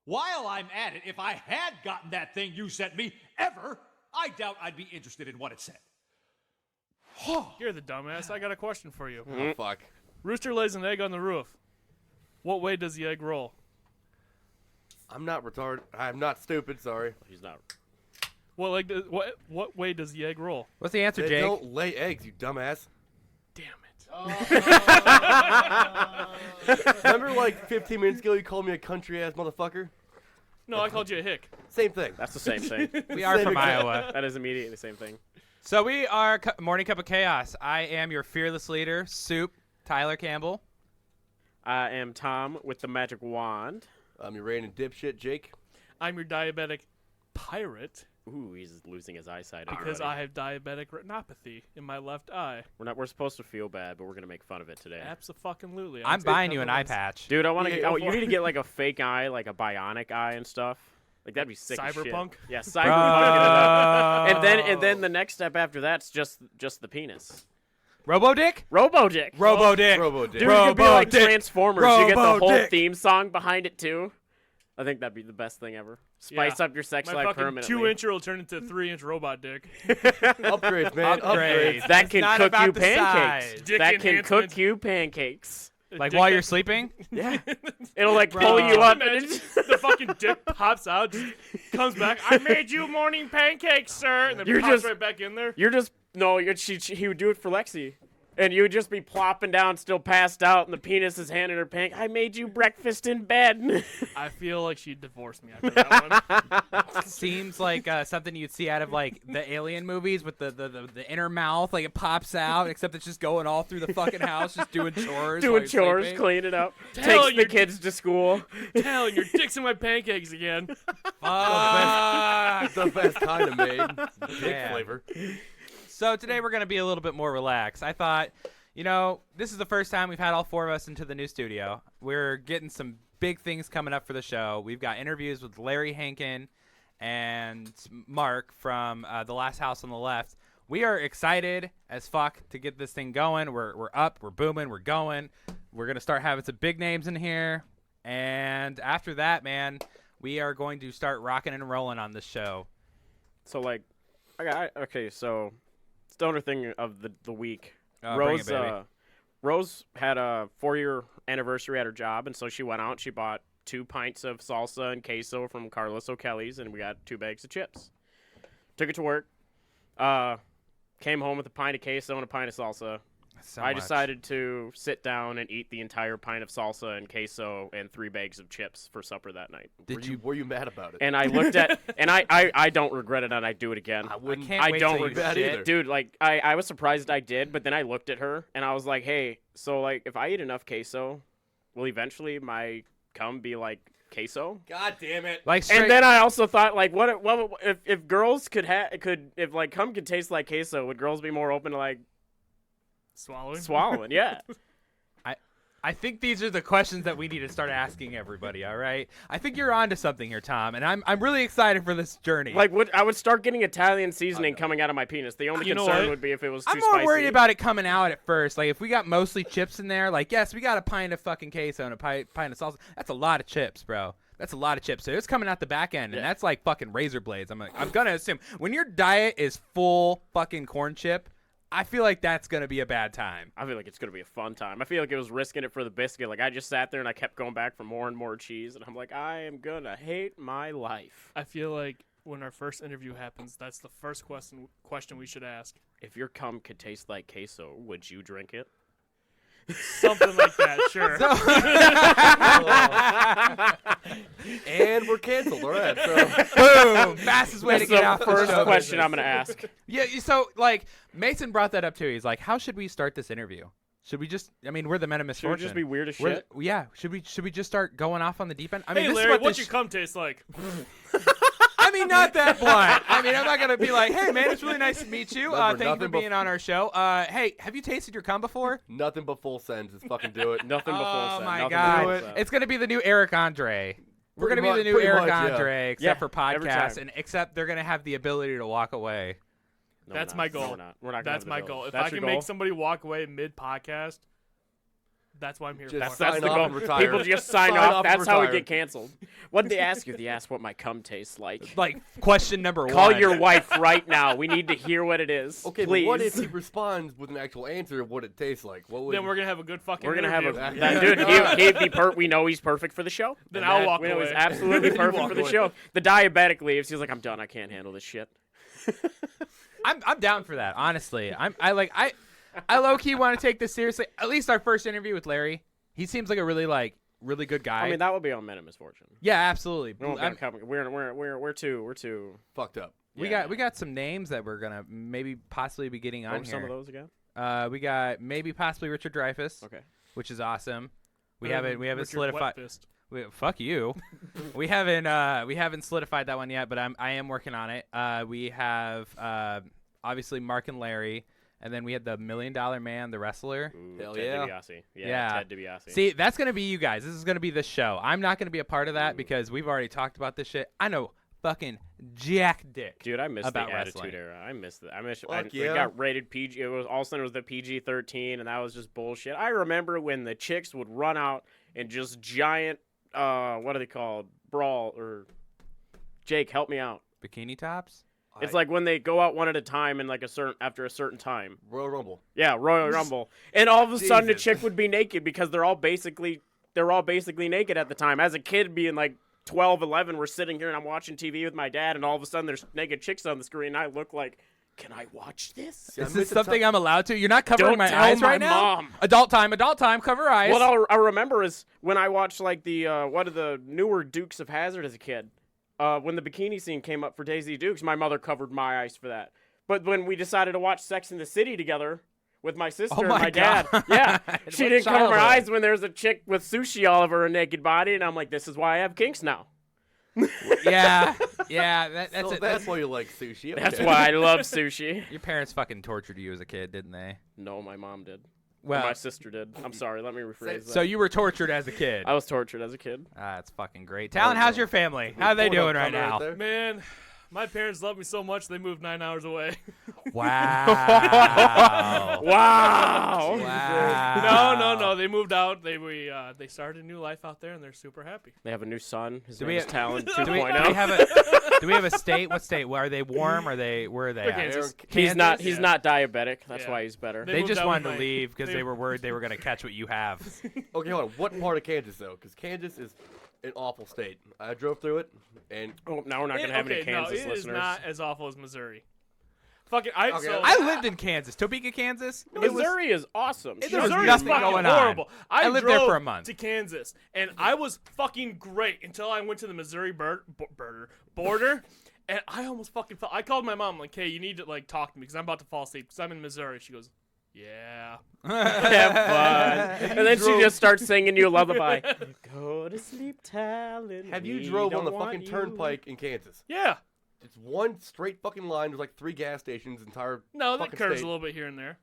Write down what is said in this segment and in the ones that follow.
While I'm at it, if I had gotten that thing you sent me ever, I doubt I'd be interested in what it said. You're the dumbass. I got a question for you. Oh, fuck. Rooster lays an egg on the roof. What way does the egg roll? I'm not retarded. I'm not stupid, sorry. He's not. What way does the egg roll? What's the answer, They Jake? don't lay eggs, you dumbass. Damn it. Remember, like, 15 minutes ago, you called me a country-ass motherfucker? No, I called you a hick. Same thing. That's the same thing. We are Same from exact- Iowa. That is immediately the same thing. So we are Morning Cup of Chaos. I am your fearless leader, Soup, Tyler Campbell. I am Tom with the magic wand. I'm your reigning dipshit, Jake. I'm your diabetic pirate Ooh, he's losing his eyesight. because already. I have diabetic retinopathy in my left eye. We're supposed to feel bad, but we're gonna make fun of it today. Absolutely. I'm buying you an eye patch. Dude, I want to. Yeah, go You for need it. to get like a fake eye, like a bionic eye and stuff. Like that'd be sick. as shit. Cyberpunk? Yeah, cyberpunk. And then the next step after that's just the penis. Robo-Dick? Robo-Dick. Robo-Dick. Robo-Dick. Dude, you could be like Robo-Dick. Transformers. You get the whole Robo-Dick. theme song behind it too. I think that'd be the best thing ever. Spice Yeah. up your sex My life fucking permanently. 2-incher will turn into 3-inch robot dick. Upgrades, man. Upgrades. Upgrades. That It's can not cook about you the pancakes. size. Dick That can cook enhancement. you pancakes. Like Dick while that- you're sleeping? Yeah. It'll like Bro. pull you up and Imagine it's the fucking dick pops out, just comes back. I made you morning pancakes, sir, and then You're pops just- right back in there. You're just no. He would do it for Lexi, and you would just be plopping down, still passed out, and the penis is handing her pancake. I made you breakfast in bed. I feel like she divorced me after that one. Seems like something you'd see out of like the Alien movies with the inner mouth, like it pops out, except it's just going all through the fucking house, just doing chores. while Doing you're chores, sleeping. cleaning up, Tell takes the your- kids to school. Talon, your dick's in my pancakes again. Fuck. The best kind of made. Dick Yeah. flavor. So today we're going to be a little bit more relaxed. I thought, this is the first time we've had all four of us into the new studio. We're getting some big things coming up for the show. We've got interviews with Larry Hankin and Mark from The Last House on the Left. We are excited as fuck to get this thing going. We're up, we're booming, we're going. We're going to start having some big names in here. And after that, man, we are going to start rocking and rolling on this show. So like, okay, so stoner thing of the week. Bring Rose, it, baby. Rose had a 4-year anniversary at her job, and so she went out. She bought 2 pints of salsa and queso from Carlos O'Kelly's, and we got 2 bags of chips. Took it to work. Came home with a pint of queso and a pint of salsa. I decided to sit down and eat the entire pint of salsa and queso and 3 bags of chips for supper that night. Were you mad about it? And I looked at, and I don't regret it, and I'd do it again. I wouldn't. can't I wait don't till you regret shit. either. Dude, like, I was surprised I did, but then I looked at her, and I was like, hey, so, like, if I eat enough queso, will eventually my cum be, like, queso? God damn it. Like straight, And then I also thought, like, what if girls if, like, cum could taste like queso, would girls be more open to, like, Swallowing? swallowing? Yeah. I think these are the questions that we need to start asking everybody, all right? I think you're onto something here, Tom, and I'm really excited for this journey. Like, I would start getting Italian seasoning coming out of my penis. The only You know concern what? would be if it was too I'm more spicy. worried about it coming out at first. Like, if we got mostly chips in there, like, yes, we got a pint of fucking queso and a pint of salsa. That's a lot of chips, bro. That's a lot of chips. So it's coming out the back end, and that's like fucking razor blades. I'm gonna assume when your diet is full fucking corn chip, I feel like that's gonna be a bad time. I feel like it's gonna be a fun time. I feel like it was risking it for the biscuit. Like I just sat there and I kept going back for more and more cheese, and I'm like, I am gonna hate my life. I feel like when our first interview happens, that's the first question we should ask. If your cum could taste like queso, would you drink it? Something like that, sure. And we're canceled. All right. So Boom! Fastest way That's to get the out first the show question business. I'm gonna ask. Yeah, so like Mason brought that up too. He's like, "How should we start this interview? Should we just? I mean, we're the men of Should misfortune. it just be weird as We're shit? yeah. Should we just start going off on the deep end? I mean, Hey, this Larry, is what what's this your cum taste like? I mean, not that blunt. I mean, I'm not gonna be like, "Hey, man, it's really nice to meet you. Remember, Thank you for nothing but- being on our show. Hey, have you tasted your cum before? nothing but full sends. Just fucking do it. Nothing but full Oh send. my Nothing God. but full Do send. It's gonna be the new Eric Andre. We're Pretty gonna be the new pretty Eric much, yeah. Andre, except Yeah, for every podcasts, time. and except they're gonna have the ability to walk away. No, That's we're my not. goal. No, we're not. We're not gonna That's have my the goal. ability. If That's I your can goal? make somebody walk away mid-podcast, That's why I'm here. Just for. sign That's the off goal. and retire. People just sign Sign off. off and That's how we retire. get canceled. What did they ask you? They asked what my cum tastes like. Like question number Call one. your wife right now. We need to hear what it is. Okay, please. but what if he responds with an actual answer of what it tastes like? What would Then we're gonna have a good fucking. We're gonna have a interview. that dude. He'd be we know he's perfect for the show. Then I'll walk We know away. he's absolutely You perfect walk for the away. show. The diabetic leaves. He's like, I'm done. I can't handle this shit. I'm down for that. Honestly, I low key want to take this seriously. At least our first interview with Larry. He seems like a really good guy. I mean, that would be on Men of Misfortune. yeah, absolutely. We won't be on Comic- We're too. fucked up. We got some names that we're gonna maybe possibly be getting What on were here. some of those again? We got maybe possibly Richard Dreyfuss, Okay. which is awesome. We Better haven't than Richard solidified. Wetfist. Fuck you. we haven't solidified that one yet, but I am working on it. We have obviously Mark and Larry, and then we had the $1 Million Man, the wrestler. Ooh, Hell Ted yeah. DiBiase. Yeah. Ted DiBiase. See, that's gonna be you guys. This is gonna be the show. I'm not gonna be a part of that because we've already talked about this shit. I know fucking jack dick. Dude, I miss the about Attitude wrestling. Era. I miss that. It yeah. got rated PG. It was all of a sudden it was the PG-13, and that was just bullshit. I remember when the chicks would run out and just giant, what are they called? Brawl or Jake, help me out. Bikini tops. It's like when they go out one at a time and like after a certain time. Royal Rumble. Yeah, Royal Rumble, and all of a sudden the Jesus. chick would be naked because they're all basically naked at the time. As a kid, being like 12, 11, we're sitting here and I'm watching TV with my dad, and all of a sudden there's naked chicks on the screen. And I look like, can I watch this? See, I Is meant this to something I'm allowed to? You're not covering Don't my tell eyes my right now. mom. Adult time. Cover eyes. What I remember is when I watched like the one of the newer Dukes of Hazzard as a kid. When the bikini scene came up for Daisy Dukes, my mother covered my eyes for that. But when we decided to watch Sex in the City together with my sister and my my dad, God. yeah, she What didn't cover childhood? my eyes when there's a chick with sushi all over her naked body, and I'm like, this is why I have kinks now. yeah. That's So it. that's why you like sushi. That's Okay. why I love sushi. Your parents fucking tortured you as a kid, didn't they? No, my mom did. Well, My sister did. I'm sorry. Let me rephrase that. so you were tortured as a kid. I was tortured as a kid. That's fucking great. Talon, how's your family? How are they Pull it doing up, right camera now? there. Man, my parents love me so much they moved 9 hours away. Wow. Wow. wow. No. They moved out. They started a new life out there, and they're super happy. They have a new son. His Do name we is Talon Do we 2.0. have a state? What state? Are they warm? Where are they at? Kansas. He's Kansas? not diabetic. That's Yeah. why he's better. They They moved just out wanted with to my- leave because they- they were worried they were going to catch what you have. Okay, hold on. What part of Kansas though? Because Kansas is an awful state. I drove through it, and Oh, now we're not gonna have any Kansas no, it is listeners. not as awful as Missouri. Fucking, I Okay. so I lived in Kansas, Topeka, Kansas. Missouri is awesome. There was Missouri nothing is fucking going on. horrible. I lived there drove for a month. to Kansas, and I was fucking great until I went to the Missouri border, and I almost fucking fell. I called my mom like, "Hey, you need to like talk to me because I'm about to fall asleep because I'm in Missouri." She goes, "Yeah." Have fun. And then she just starts singing you a lullaby. Go to sleep, Talon. have you we drove on don't the want fucking you. turnpike in Kansas? Yeah. It's one straight fucking line. There's like 3 gas stations. Entire No, that fucking curves state. a little bit here and there.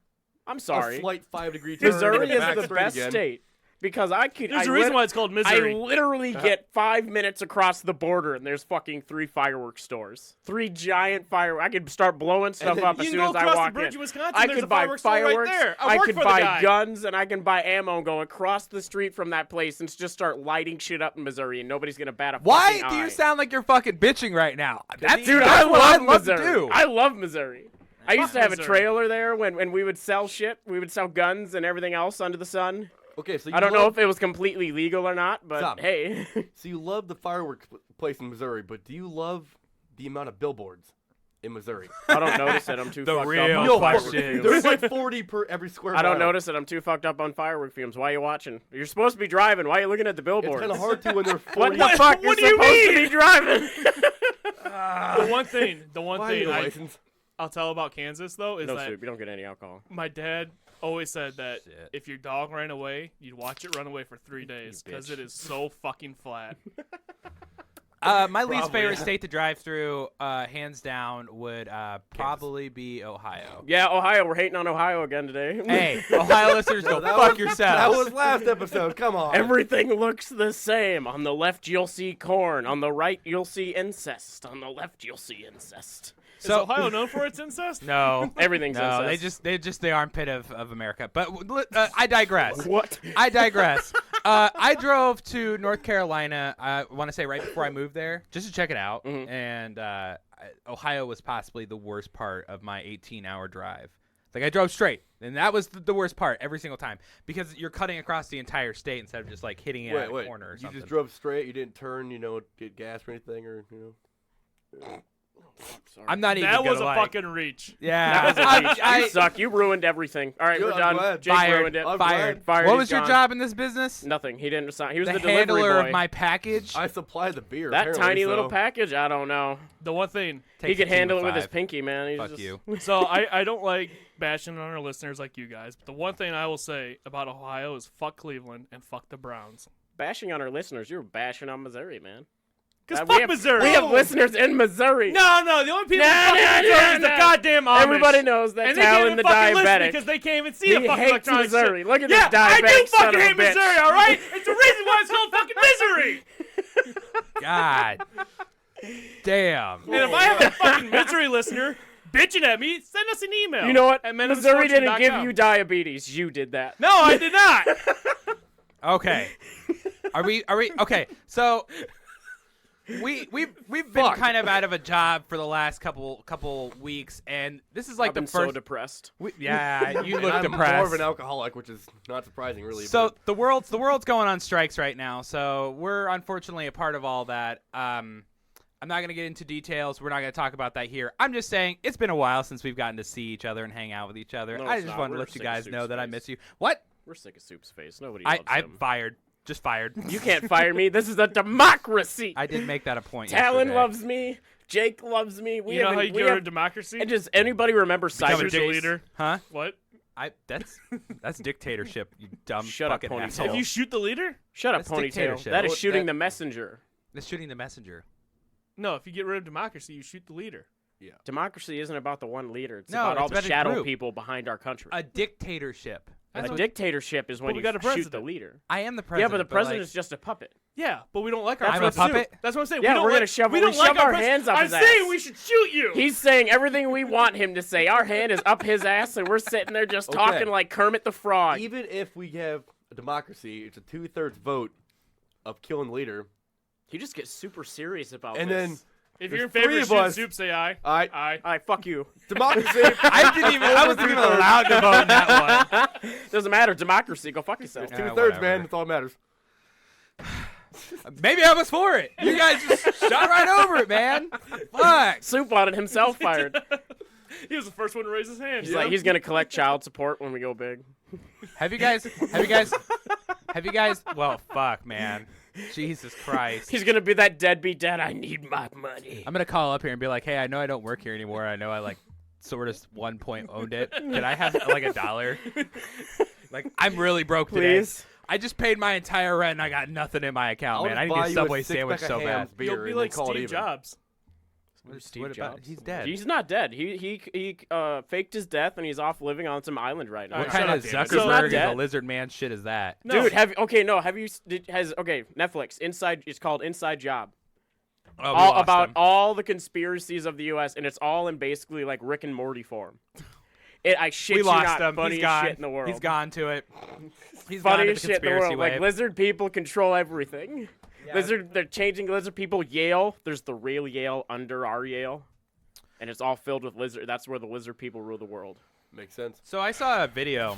I'm A sorry. slight 5-degree turn. Missouri and then is back the straight best again. state because There's a reason why it's called Missouri. I literally get 5 minutes across the border and there's fucking 3 fireworks stores. 3 giant fireworks. I could start blowing stuff then up as you soon can as go I across walk the bridge in. in Wisconsin. I There's could a buy fireworks store right fireworks. there. I work could for the buy guy. guns and I can buy ammo and go across the street from that place and just start lighting shit up in Missouri and nobody's gonna bat a Why fucking do eye. you sound like you're fucking bitching right now? That's, Dude, that's I what love I'd love Missouri. to do. I love Missouri. I used to have a Missouri. trailer there when we would sell shit. We would sell guns and everything else under the sun. Okay, so you I don't know love- if it was completely legal or not, but Stop. hey. So you love the fireworks place in Missouri, but do you love the amount of billboards in Missouri? I don't notice it. I'm too The fucked real up on No, firework question. fumes. There's like 40 per every square I don't mile. notice it. I'm too fucked up on firework fumes. Why are you watching? You're supposed to be driving. Why are you looking at the It's billboards? kind of hard to when they're 40. What the fuck? What do You're you supposed to mean? be driving. The one thing Why need a I, license? I'll tell about Kansas though is No that soup. You don't get any alcohol. my dad always said that Shit. if your dog ran away, you'd watch it run away for 3 days because bitch. it is so fucking flat. My least Probably, favorite yeah. state to drive through, hands down, would probably be Ohio. Yeah, Ohio. We're hating on Ohio again today. Hey, Ohio listeners, go That fuck was- yourselves. That was last episode. Come on. Everything looks the same. On the left, you'll see corn. On the right, you'll see incest. On the left, you'll see incest. Is Ohio known for its incest? No, Everything's no, incest. they're just the armpit of America. But I digress. What? I digress. I drove to North Carolina. I want to say right before I moved there, just to check it out. And Ohio was possibly the worst part of my 18-hour drive. Like I drove straight, and that was the worst part every single time because you're cutting across the entire state instead of just like hitting it at a corner or something. You just drove straight. You didn't turn. Get gas or anything, or I'm not even. That was gonna a fucking reach. Yeah, That was a reach. You suck. You ruined everything. All right, Good, we're I'm done. glad. Jake Fired. ruined it. I'm Fired. Fired. What He's was your gone. job in this business? Nothing. He didn't resign. He was The the delivery handler boy. of my package. I supply the beer. That apparently, tiny so. little package. I don't know. The one thing. He Takes could a team handle of it with his 5. pinky, man. He's Fuck just, you. So I don't like bashing on our listeners like you guys, but the one thing I will say about Ohio is fuck Cleveland and fuck the Browns. Bashing on our listeners. You're bashing on Missouri, man. Because we fuck have, Missouri. We have listeners in Missouri. No, the only people Nah, who fucking nah, Missouri nah, is the nah. goddamn Amish. Everybody knows that And they can't Talon even the fucking listen diabetic. because they can't even see He a fucking hates electronic Missouri. shit. Look at Yeah, this diabetic I do son fucking of a hate bitch. Missouri, all right? It's the reason why it's called fucking Missouri. God. Damn. And if I have a fucking Missouri listener bitching at me, send us an email. You know what? At Missouri didn't give menofmisfortune.com. you diabetes. You did that. No, I did not. Okay. Are we okay, so we've been kind of out of a job for the last couple weeks, and this is like I've the been first so depressed. yeah, you And look I'm depressed. more of an alcoholic, which is not surprising, really. So but the world's going on strikes right now, so we're unfortunately a part of all that. I'm not going to get into details. We're not going to talk about that here. I'm just saying it's been a while since we've gotten to see each other and hang out with each other. No, I it's just not. wanted to We're let you sick of guys know Soup's that I face. miss you. What? We're sick of Soup's face. Nobody loves I'm him. fired. Just fired. You can't fire me. This is a democracy. I did make that a point. Talon yesterday. loves me. Jake loves me. We You know haven't- how you we get rid have- of democracy? And does anybody remember Become a Cyberchase? leader. Huh? What? That's dictatorship. You dumb Shut up, fucking ponytail. asshole. If you shoot the leader? Shut up, That's ponytail. dictatorship. That is Well, shooting that- the messenger. That's shooting the messenger. No, if you get rid of democracy, you shoot the leader. Democracy isn't about the one leader. It's No, about all it's the about a shadow group. people behind our country. A dictatorship. A That's what- dictatorship is when we you got a shoot the president. leader. I am the Yeah, president. but the president like, is just a puppet. Yeah, but we don't like our That's I'm a president. puppet? That's what I'm saying. Yeah, we don't we're gonna like, shove- we we don't like shove our president. hands up I'm his saying ass. we should shoot you. He's saying everything we want him to say. Our hand is up his ass, and we're sitting there just Okay. talking like Kermit the Frog. even if we have a democracy, it's a 2/3 vote of killing the leader. He just gets super serious about And this. then if there's you're in favor three of of shooting us. soup, say aye. I Aye. All right, fuck you. democracy. I wasn't even allowed to vote in that one. Doesn't matter. Democracy. Go fuck yourself. Yeah. 2/3, whatever. man. That's all that matters. Maybe I was for it. You guys just shot right over it, man. Fuck. Soup on it himself fired. He was the first one to raise his hand. He's like, he's gonna collect child support when we go big. Have you guys? Well, fuck, man. Jesus Christ. He's gonna be that deadbeat dad. I need my money. I'm gonna call up here and be like, hey, I know I don't work here anymore. I know I like sort of one point owned it. Can I have like $1? Like, I'm really broke today. Please. I just paid my entire rent and I got nothing in my account, I'll man. just I need buy a you Subway six-pack sandwich of so bad. Hams beer You'll be and then like call it Steve even. Jobs. Steve What about- Jobs. he's dead. He's not dead. He faked his death and he's off living on some island right now. What Alright, kind shut of up, David. He's not Zuckerberg is a dead. lizard man shit is that? No. Dude, have you Netflix Inside. It's called Inside Job. Oh, we All lost about him. all the conspiracies of the U.S. and it's all in basically like Rick and Morty form. I shit We you lost not, him. funniest He's gone. shit in the world. He's gone to it. He's gone to the Funniest shit in the conspiracy world. wave. Like lizard people control everything. Yeah. They're changing lizard people. Yale, there's the real Yale under our Yale, and it's all filled with lizard. That's where the lizard people rule the world. Makes sense. So I saw a video,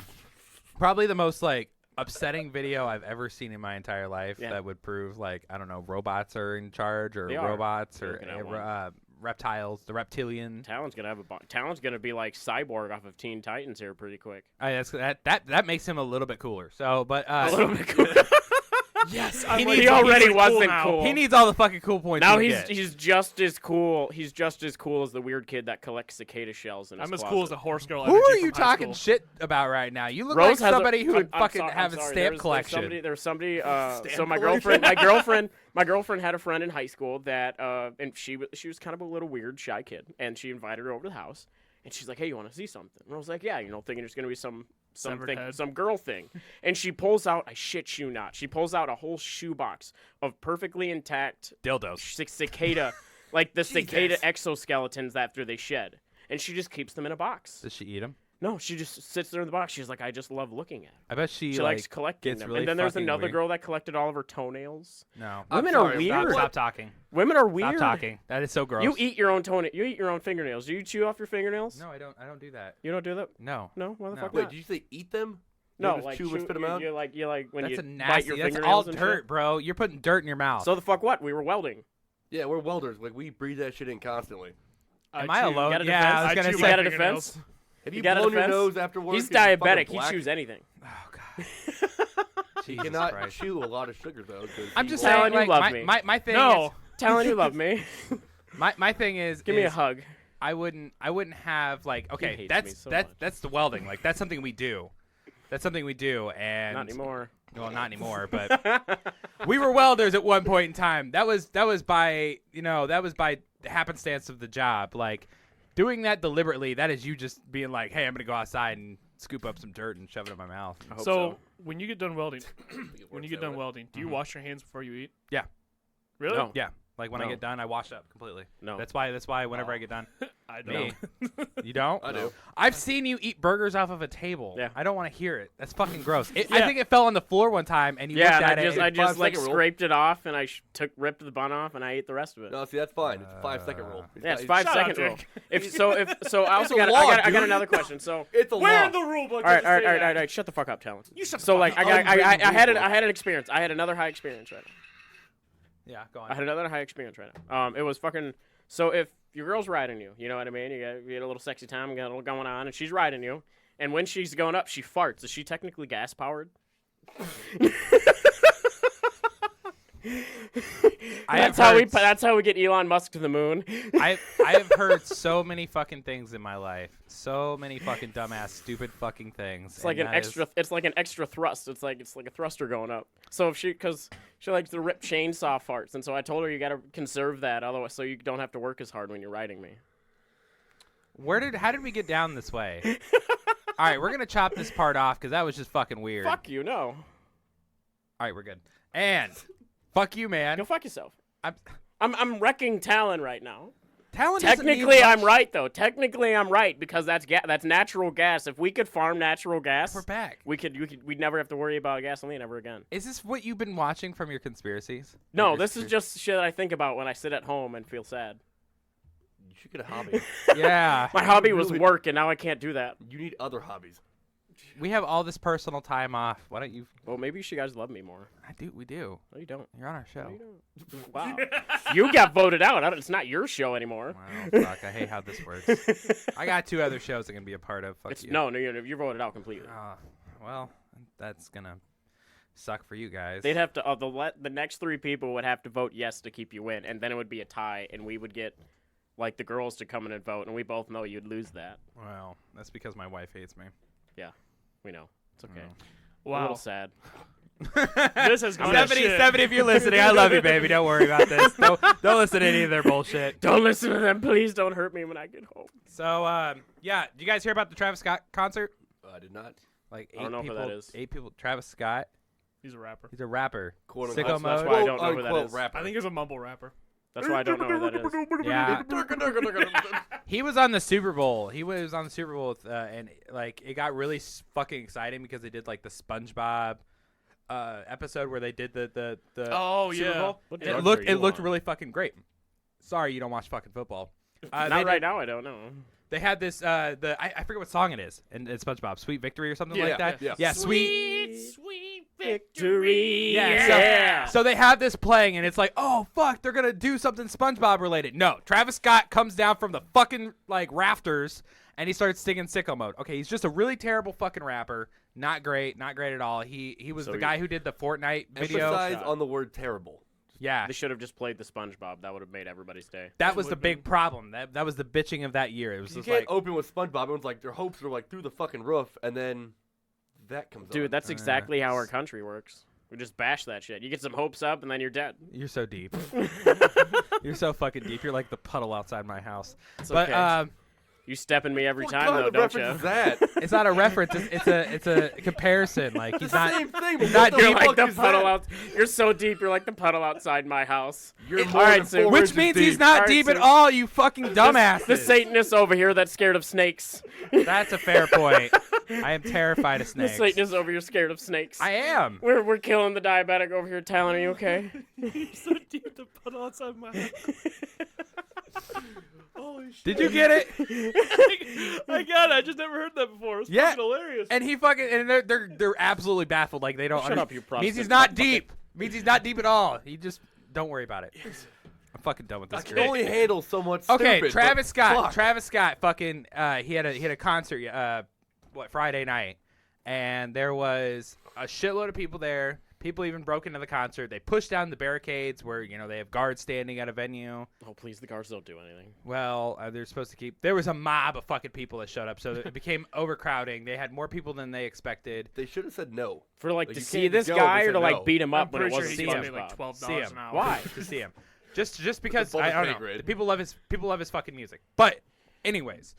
probably the most like upsetting video I've ever seen in my entire life. Yeah. That would prove like I don't know, robots are in charge or They are. robots You're or looking at one. reptiles, the reptilian. Talon's gonna have Talon's gonna be like Cyborg off of Teen Titans here pretty quick. That makes him a little bit cooler. So, but A little bit cool. Yes, He already wasn't cool. He needs all the fucking cool points. Now he he's can get. he's just as cool. He's just as cool as the weird kid that collects cicada shells in his I'm as closet. cool as a horse girl. Who energy are from you high talking school. shit about right now? You look Rose like has somebody who would I'm fucking sorry- have I'm a sorry. stamp collection. There was somebody. So my collection? girlfriend had a friend in high school that, and she was kind of a little weird, shy kid, and she invited her over to the house, and she's like, "Hey, you want to see something?" And I was like, "Yeah," thinking it's gonna be some Severed head. some girl thing, and she pulls out. I shit you not. She pulls out a whole shoebox of perfectly intact Dildos. cicada like the Jesus. cicada exoskeletons after they shed, and she just keeps them in a box. Does she eat them? No, she just sits there in the box. She's like, I just love looking at them. I bet she, She like, likes collecting gets them. really and then there's fucking another weird. girl that collected all of her toenails. No. Women sorry, are weird. Stop talking. Women are weird. Stop talking. That is so gross. You eat your own You eat your own fingernails. Do you chew off your fingernails? No, I don't. I don't do that. You don't do that? No. No? Why the No. fuck Wait, not? did you say eat them? You No, don't just like chew and spit them out? you like when That's you a bite nasty. your That's fingernails all and dirt, shit. bro. You're putting dirt in your mouth. So the fuck what? We were welding. Yeah, we're welders. Like we breathe that shit in constantly. Am I alone? got a Yeah, I was defense? gonna chew say. my got a fingernails. defense? Have You you got a blown your defense? nose after work? He's and you're fucking diabetic. He black? chews anything. Oh god. He Jesus cannot Christ. chew a lot of sugar though. 'cause I'm he just will- Talon, saying. you Like, love me. my thing No. is. Telling you love me. My thing is. Give me a is hug. I wouldn't have like. Okay, hates me that's so that's much. that's the welding. Like that's something we do. That's something we do, and Not anymore. Well, not anymore, but we were welders at one point in time. That was by happenstance of the job. Like doing that deliberately, that is you just being like, "Hey, I'm gonna go outside and scoop up some dirt and shove it in my mouth." I hope So when you get done welding, that way. do you wash your hands before you eat? Yeah. Really? No. Yeah, like when I No. get done, I wash up completely. No. That's why whenever I get done, I me. don't. You don't? I do. I've seen you eat burgers off of a table. Yeah. I don't want to hear it. That's fucking gross. I Yeah. think it fell on the floor one time, and you Yeah, looked and at I it. just and- I just like 5-second rule. scraped it off and I ripped the bun off and I ate the rest of it. No, see that's fine. It's a 5-second rule. Yeah, it's not- 5 Shut up, second rule. Jake. I also a got law, I got dude. another question. So It's a Where law. in the rule book? all right, does it all right, say all right, that? all right, shut the fuck up, Talon. You shut the So fuck like up. I had an experience. I had another high experience right now. yeah, go I on. had another high experience right now. It was fucking. So if your girl's riding you, you know what I mean? You get a little sexy time, you got a little going on, and she's riding you. And when she's going up, she farts. Is she technically gas powered? That's how we get Elon Musk to the moon. I have heard so many fucking things in my life. So many fucking dumbass, stupid fucking things. It's like an extra. It's like an extra thrust. It's like a thruster going up. So if because she likes to rip chainsaw farts, and so I told her you got to conserve that, otherwise, so you don't have to work as hard when you're riding me. How did we get down this way? All right, we're gonna chop this part off because that was just fucking weird. Fuck you, no. All right, we're good. And fuck you, man. Go fuck yourself. I'm, I'm wrecking Talon right now. Talon doesn't need Technically, much. I'm right though. Technically, I'm right because that's natural gas. If we could farm natural gas, We're back. we'd never have to worry about gasoline ever again. Is this what you've been watching from your conspiracies? No, Your this is just shit I think about when I sit at home and feel sad. You should get a hobby. Yeah. My hobby was really- work, and now I can't do that. You need other hobbies. We have all this personal time off. Why don't you? Well, maybe you guys love me more. I do. We do. No, you don't. You're on our show. No, you don't. Wow. You got voted out. It's not your show anymore. Wow, fuck. I hate how this works. I got 2 other shows I'm gonna be a part of. Fuck you. No, you're voted out completely. Well, that's gonna suck for you guys. They'd have to. The next 3 people would have to vote yes to keep you in, and then it would be a tie, and we would get like the girls to come in and vote, and we both know you'd lose that. Well, that's because my wife hates me. Yeah, we know. It's okay. A Wow. little sad. This has gone to 70, shit. 70 if you're listening. I love you, baby. Don't worry about this. Don't listen to any of their bullshit. Don't listen to them, please. Don't hurt me when I get home. So, yeah. Did you guys hear about the Travis Scott concert? I did not. Like 8 I don't know people. who that is. 8 people. Travis Scott. He's a rapper. He's a rapper. Quote Sicko unquote. That's mode. why I don't know who that Unquote is. rapper. I think he's a mumble rapper. That's why I don't know who that is. Yeah. He was on the Super Bowl. He was on the Super Bowl, with, and like it got really fucking exciting because they did like the SpongeBob episode where they did the Oh, Super yeah. Bowl. What And drugs it are you looked on? really fucking great. Sorry, you don't watch fucking football. Not they right did- now, I don't know. They had this I forget what song it is in SpongeBob, Sweet Victory or something Yeah, like that. yeah. Sweet. Victory. Yeah. So they have this playing, and it's like, oh fuck, they're gonna do something SpongeBob related. No, Travis Scott comes down from the fucking like rafters, and he starts singing Sicko Mode. Okay, he's just a really terrible fucking rapper. Not great at all. He was So the he- guy who did the Fortnite video. Emphasize on the word terrible. Yeah, They should have just played the SpongeBob. That would have made everybody's day. that was the big problem. That was the bitching of that year. It was You just can't like, open with SpongeBob. Everyone's like, their hopes are like through the fucking roof, and then that comes on. Dude, that's exactly how our country works. We just bash that shit. You get some hopes up, and then you're dead. you're so deep. You're so fucking deep. You're like the puddle outside my house. It's But okay. You stepping me every What time, kind though, of don't reference you? is that? It's not a reference. It's a comparison. Like he's not. Same thing. he's But not what the You're like fuck the is puddle that? out. You're so deep. You're like the puddle outside my house. You're All more right, than so 4 Which inches means deep. he's not Alright, deep at so- all. You fucking dumbass. The Satanist over here that's scared of snakes. That's a fair point. I am terrified of The snakes. Satanist over here scared of snakes. I am. We're killing the diabetic over here. Talon, are you okay? You're so deep the puddle outside my house. Holy shit. Did you get it? I got it. I just never heard that before. It's Yeah. fucking hilarious. And he fucking and they're absolutely baffled. Like they don't. Shut up, you prostitute. Means he's not deep. Means he's not deep at all. He just don't worry about it. I'm fucking done with this. I can kid. only handle so much. Okay, stupid, Travis but Scott. fuck. Travis Scott. Fucking. He had a concert. Friday night, and there was a shitload of people there. People even broke into the concert. They pushed down the barricades where they have guards standing at a venue. Oh, please, the guards don't do anything. Well, they're supposed to keep. There was a mob of fucking people that showed up, so it became overcrowding. They had more people than they expected. They should have said no. For like Like, to you see can't this go, guy they or said to like no. beat him I'm up when it pretty sure wasn't he gave me SpongeBob. like $12 See him. an hour. Why? To see him. Just because above I his don't pay know. grade. The people love his fucking music. But anyways,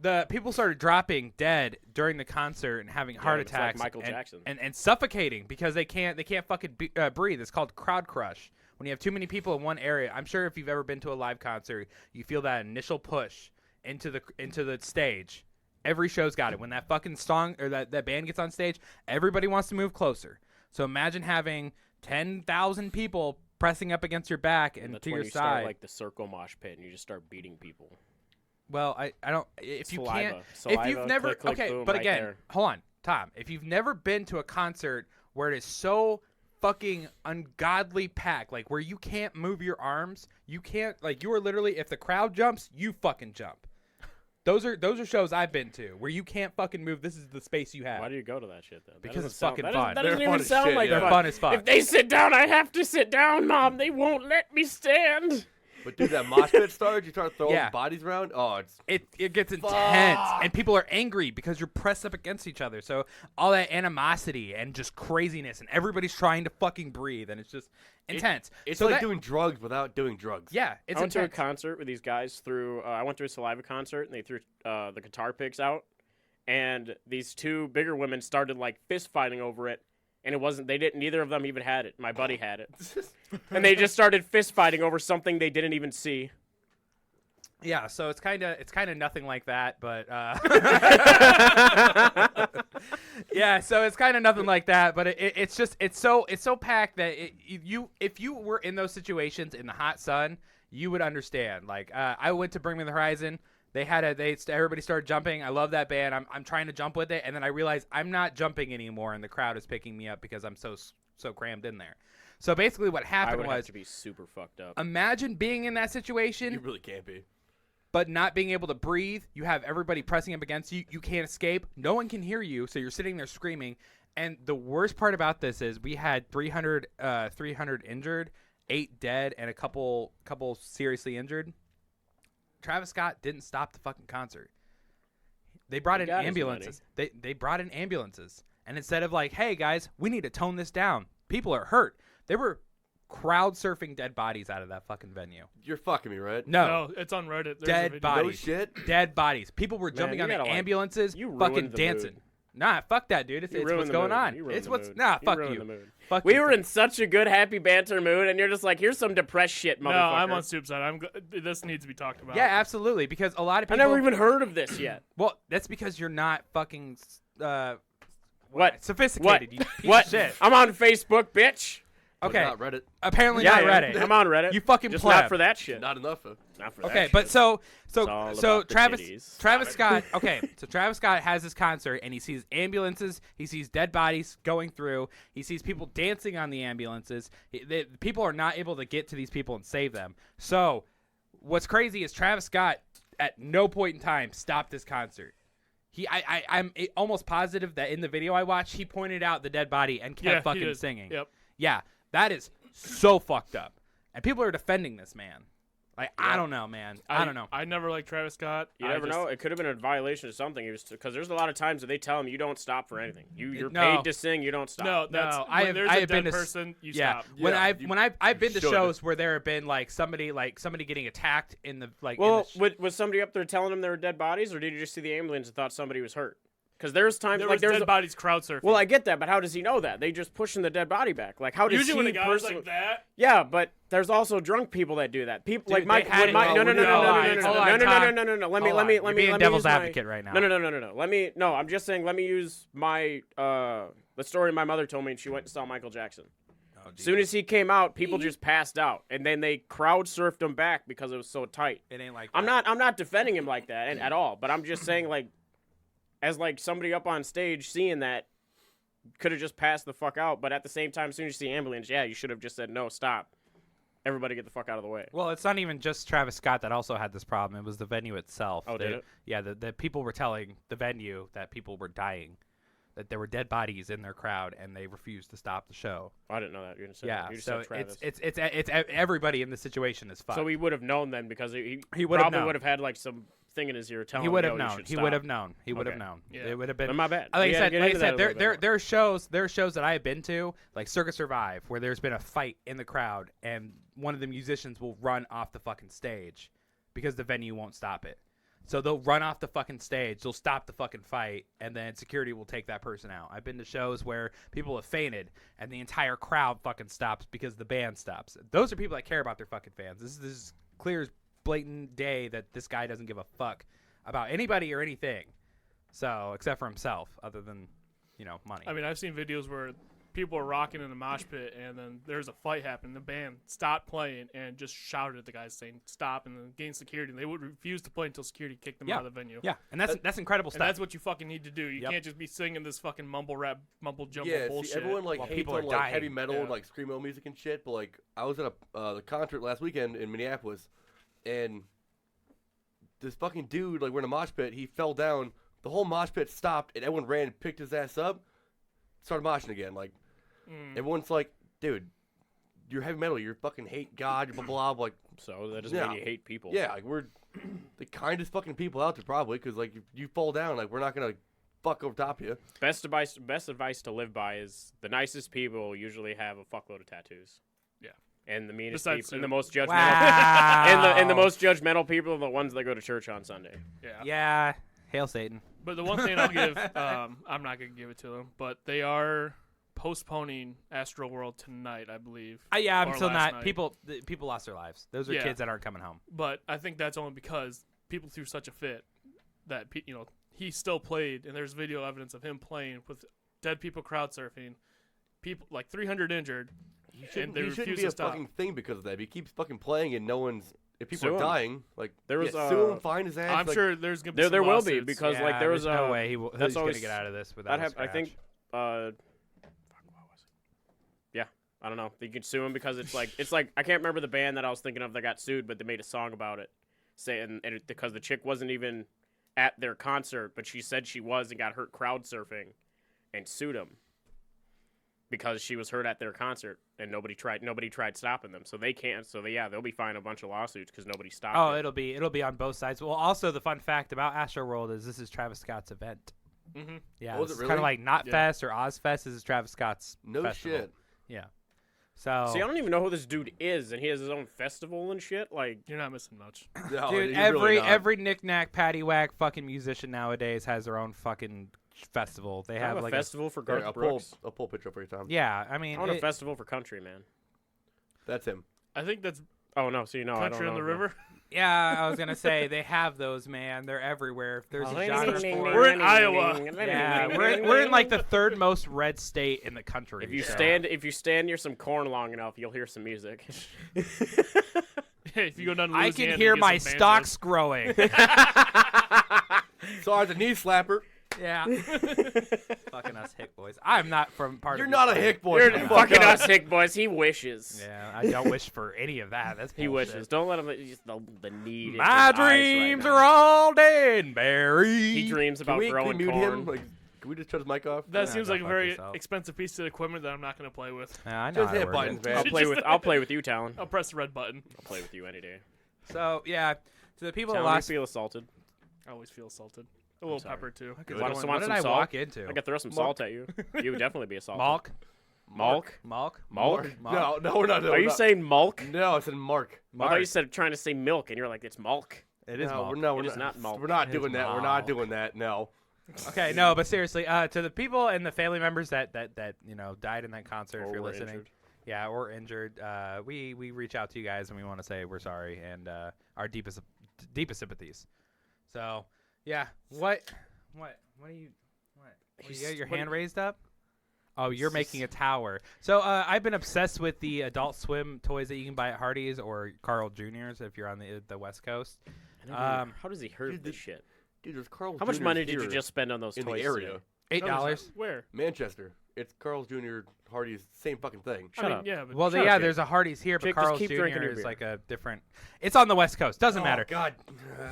the people started dropping dead during the concert and having heart it's like attacks Michael and, Jackson. and suffocating because they can't fucking breathe. It's called crowd crush. When you have too many people in one area, I'm sure if you've ever been to a live concert, you feel that initial push into the stage. Every show's got it. When that fucking song or that band gets on stage, everybody wants to move closer. So imagine having 10,000 people pressing up against your back and That's to when your you side. start like the circle mosh pit and you just start beating people. Well, I don't. If you Saliva. can't, if Saliva, you've never, click, click, okay, boom, but right again, there. hold on, Tom. If you've never been to a concert where it is so fucking ungodly packed, like where you can't move your arms, you can't, like you are literally, if the crowd jumps, you fucking jump. Those are shows I've been to where you can't fucking move. This is the space you have. Why do you go to that shit though? That Because doesn't it's sound- fucking that fun. That They're doesn't fun even as sound shit, like yeah. They're fun as fuck. If they sit down, I have to sit down, Mom. They won't let me stand. But dude, that mosh pit started. You start throwing Yeah. bodies around. Oh, it's It gets intense, Fuck. and people are angry because you're pressed up against each other. So all that animosity and just craziness, and everybody's trying to fucking breathe, and it's just intense. it's so like that, doing drugs without doing drugs. yeah, it's I went to a intense. concert with these guys through. I went to a Saliva concert and they threw the guitar picks out, and these two bigger women started like fist fighting over it, and it wasn't. They didn't. Neither of them even had it. My buddy had it, and they just started fist fighting over something they didn't even see. Yeah, so it's kind of nothing like that, but yeah, so it's kind of nothing like that, but it's so packed that if you were in those situations in the hot sun, you would understand. Like I went to Bring Me the Horizon. Everybody started jumping. I love that band. I'm trying to jump with it, and then I realized I'm not jumping anymore, and the crowd is picking me up because I'm so crammed in there. So basically, what I happened would have was, to be super fucked up. imagine being in that situation. You really can't be. But not being able to breathe, you have everybody pressing up against you. You can't escape. No one can hear you, so you're sitting there screaming. And the worst part about this is we had 300 injured, 8 dead, and a couple seriously injured. Travis Scott didn't stop the fucking concert. They brought He in got his ambulances. They brought in ambulances. And instead of like, hey guys, we need to tone this down. People are hurt. They were crowd surfing dead bodies out of that fucking venue. You're fucking me, right? No. No, it's on Reddit. There's a Dead video. body. No shit. Dead bodies. People were Man, jumping you on the gotta, like, ambulances, you ruined fucking the dancing. mood. Nah, fuck that, dude. It's You what's ruined the going mood. on. You ruined It's the what's mood. nah. You Fuck ruined you. the mood. Fuck We you. were in such a good, happy banter mood, and you're just like, here's some depressed shit, motherfucker. No, I'm on Soup side. This needs to be talked about. Yeah, absolutely. Because a lot of I people. never even heard of this yet. Well, that's because you're not fucking What? sophisticated. You piece What? of shit. I'm on Facebook, bitch. But Okay. Not Reddit. Apparently Yeah, not yeah. Reddit. I'm on Reddit. You fucking just pleb. not for that shit. Not enough. Not for that Okay, shit. but so It's all about the Travis titties. Scott. Okay, so Travis Scott has his concert and he sees ambulances, he sees dead bodies going through, he sees people dancing on the ambulances. People are not able to get to these people and save them. So, what's crazy is Travis Scott at no point in time stopped this concert. I'm almost positive that in the video I watched, he pointed out the dead body and kept Yeah, he fucking did. singing. Yep. Yeah, that is so fucked up. And people are defending this man. Like, I don't know, man. I don't know. I never liked Travis Scott. You never know. It could have been a violation of something. It was because there's a lot of times that they tell him you don't stop for anything. You're No. paid to sing. You don't stop. No, that's No, when there's I a have been dead to person. You yeah. stop. When Yeah, I've been to should. shows where there have been like somebody getting attacked in the like. Well, in the was somebody up there telling them there were dead bodies, or did you just see the ambulance and thought somebody was hurt? Because there's times There like was there's dead bodies crowd surfing. well, I get that, but how does he know that? They just pushing the dead body back. Like, how does usually he when a guy's personally? like that, Yeah, but there's also drunk people that do that. People Dude, like they had my it- no. Hold on, Let Hold on. me You're being let me devil's use my- advocate right now. No. I'm just saying. Let me use my the story my mother told me. And she went and saw Michael Jackson. Oh, As soon as he came out, people just passed out, and then they crowd surfed him back because it was so tight. it ain't like I'm that. not defending him like that at all, but I'm just saying like, as like somebody up on stage seeing that, could have just passed the fuck out. But at the same time, as soon as you see ambulance, yeah, you should have just said no, stop, everybody get the fuck out of the way. Well, it's not even just Travis Scott that also had this problem. It was the venue itself. Oh, did it? Yeah, the people were telling the venue that people were dying, that there were dead bodies in their crowd, and they refused to stop the show. I didn't know that. You didn't say Yeah, that. You just so said Travis. it's everybody in the situation is fucked. So he would have known then because he would have probably known. would have had like some thing in his ear telling He him, would "Yo, have you known. should He stop." would have known. He would have Okay. known. Yeah. It would have been. Then my bad. Like We I had to said, get like I into said, that a little bit more. there are shows that I have been to, like Circus Survive, where there's been a fight in the crowd, and one of the musicians will run off the fucking stage because the venue won't stop it. So they'll run off the fucking stage, they'll stop the fucking fight, and then security will take that person out. I've been to shows where people have fainted, and the entire crowd fucking stops because the band stops. Those are people that care about their fucking fans. This is clear as blatant day that this guy doesn't give a fuck about anybody or anything. So, except for himself, other than, money. I mean, I've seen videos where people are rocking in a mosh pit, and then there's a fight happening. The band stopped playing and just shouted at the guys saying stop, and then gained security. And they would refuse to play until security kicked them out of the venue. Yeah, and that's incredible And stuff. that's what you fucking need to do. You Yep. can't just be singing this fucking mumble rap, mumble jumble Yeah, bullshit. see, everyone like While hates people on are like dying. heavy metal Yeah. and like screamo music and shit. But like, I was at the concert last weekend in Minneapolis, and this fucking dude, like, we're in a mosh pit. He fell down. The whole mosh pit stopped, and everyone ran and picked his ass up, started moshing again. Like, everyone's like, dude, you're heavy metal. You fucking hate God. Blah blah blah. Like, So that doesn't Yeah. mean you hate people. yeah, like we're the kindest fucking people out there probably, because like if you fall down, like we're not gonna fuck over top of you. Best advice to live by is the nicest people usually have a fuckload of tattoos. Yeah. And the meanest Besides people, and the Sue. most judgmental, Wow. and the most judgmental people are the ones that go to church on Sunday. Yeah. Yeah, hail Satan. But the one thing I'll give, I'm not gonna give it to them, but they are postponing Astro World tonight, I believe. Yeah, I'm or still last not. night. People lost their lives. Those are Yeah. kids that aren't coming home. But I think that's only because people threw such a fit that he still played, and there's video evidence of him playing with dead people crowd surfing, people like 300 injured, He and shouldn't, they he shouldn't refuse be to a stop. fucking thing because of that. If he keeps fucking playing and no one's, if people Sue are him. dying, like There was, sue him, find his ass. I'm like, sure there's gonna be There some will be lawsuits. because Yeah, like there was there's no way he's that's gonna always- get out of this without. I think fuck, what was it? Yeah, I don't know. You can sue him because it's like I can't remember the band that I was thinking of that got sued, but they made a song about it, saying because the chick wasn't even at their concert, but she said she was and got hurt crowd surfing, and sued him because she was hurt at their concert and nobody tried stopping them, so they can't. So they'll be filing a bunch of lawsuits because nobody stopped. Oh, it. it'll be on both sides. Well, also the fun fact about Astroworld is this is Travis Scott's event. Mm-hmm. Yeah, Oh, is it's it kind of really? like Not Yeah. Fest or Ozfest. This is Travis Scott's no festival. shit. Yeah. So, See, I don't even know who this dude is, and he has his own festival and shit. Like, You're not missing much. No, dude, you're really not. every knick-knack, paddywhack fucking musician nowadays has their own fucking festival. They I have have a like festival for Here, Garth Brooks. I'll pull a picture up for you, Tom. yeah, I mean, I want a it- festival for country, man. That's him. I think that's Oh no, see, no, I don't Country know. on the River. yeah, I was gonna say they have those, man. They're everywhere. If there's a genre for it. We're in Iowa. Yeah, we're in like the third most red state in the country. If you so- stand near some corn long enough, you'll hear some music. Hey, if you go down to I Louisiana, can hear you get my some stocks growing. Sorry, the knee slapper. yeah, fucking us hick boys. I'm not from part You're of. not a hick boy. You're Shut the fucking fuck up. us hick boys. He wishes. Yeah, I don't wish for any of that. That's He bullshit. wishes. Don't let him. Just the need. in My his eyes dreams right are all dead and buried. He dreams Can about we growing mute corn. him? Like, can we just shut his mic off? That Yeah, seems go like a fuck very yourself. expensive piece of equipment that I'm not going to play with. Yeah, I know Just how to hit work buttons, it. man. I'll play with you, Talon. I'll press the red button. I'll play with you any day. So yeah, to the people that Talon, you lost. feel assaulted. I always feel assaulted. A little sorry. pepper too. Good. What, Want what did some I salt? walk into? I could throw some salt at you. You would definitely be assaulted. Malk? Malk? Malk? No, we're not doing Are you that. saying Malk? No, I said Mark. I thought you said trying to say milk, and you're like, it's Malk. It is Malk. No, It we're is not Malk. We're not It doing is that. We're not Malk. doing that. No. Okay, no, but seriously, to the people and the family members that died in that concert, if Or you're were listening, injured. yeah, or injured, we reach out to you guys and we want to say we're sorry and our deepest sympathies. So yeah, what are you? What? You got your hand raised up? Oh, you're making a tower. So I've been obsessed with the Adult Swim toys that you can buy at Hardee's or Carl Jr.'s if you're on the West Coast. How does he heard Dude, this shit? Dude, there's Carl How much Jr.'s money did you here just spend on those in toys the area? today? $8. Where? Manchester. It's Carl's Jr. Hardy's same fucking thing. Shut I mean, up. yeah, but Well, Shut up, yeah, Jake. there's a Hardee's here, but Jake, just Carl's keep drinking Jr. your is beer. like a different. It's on the West Coast. Doesn't matter. Oh God.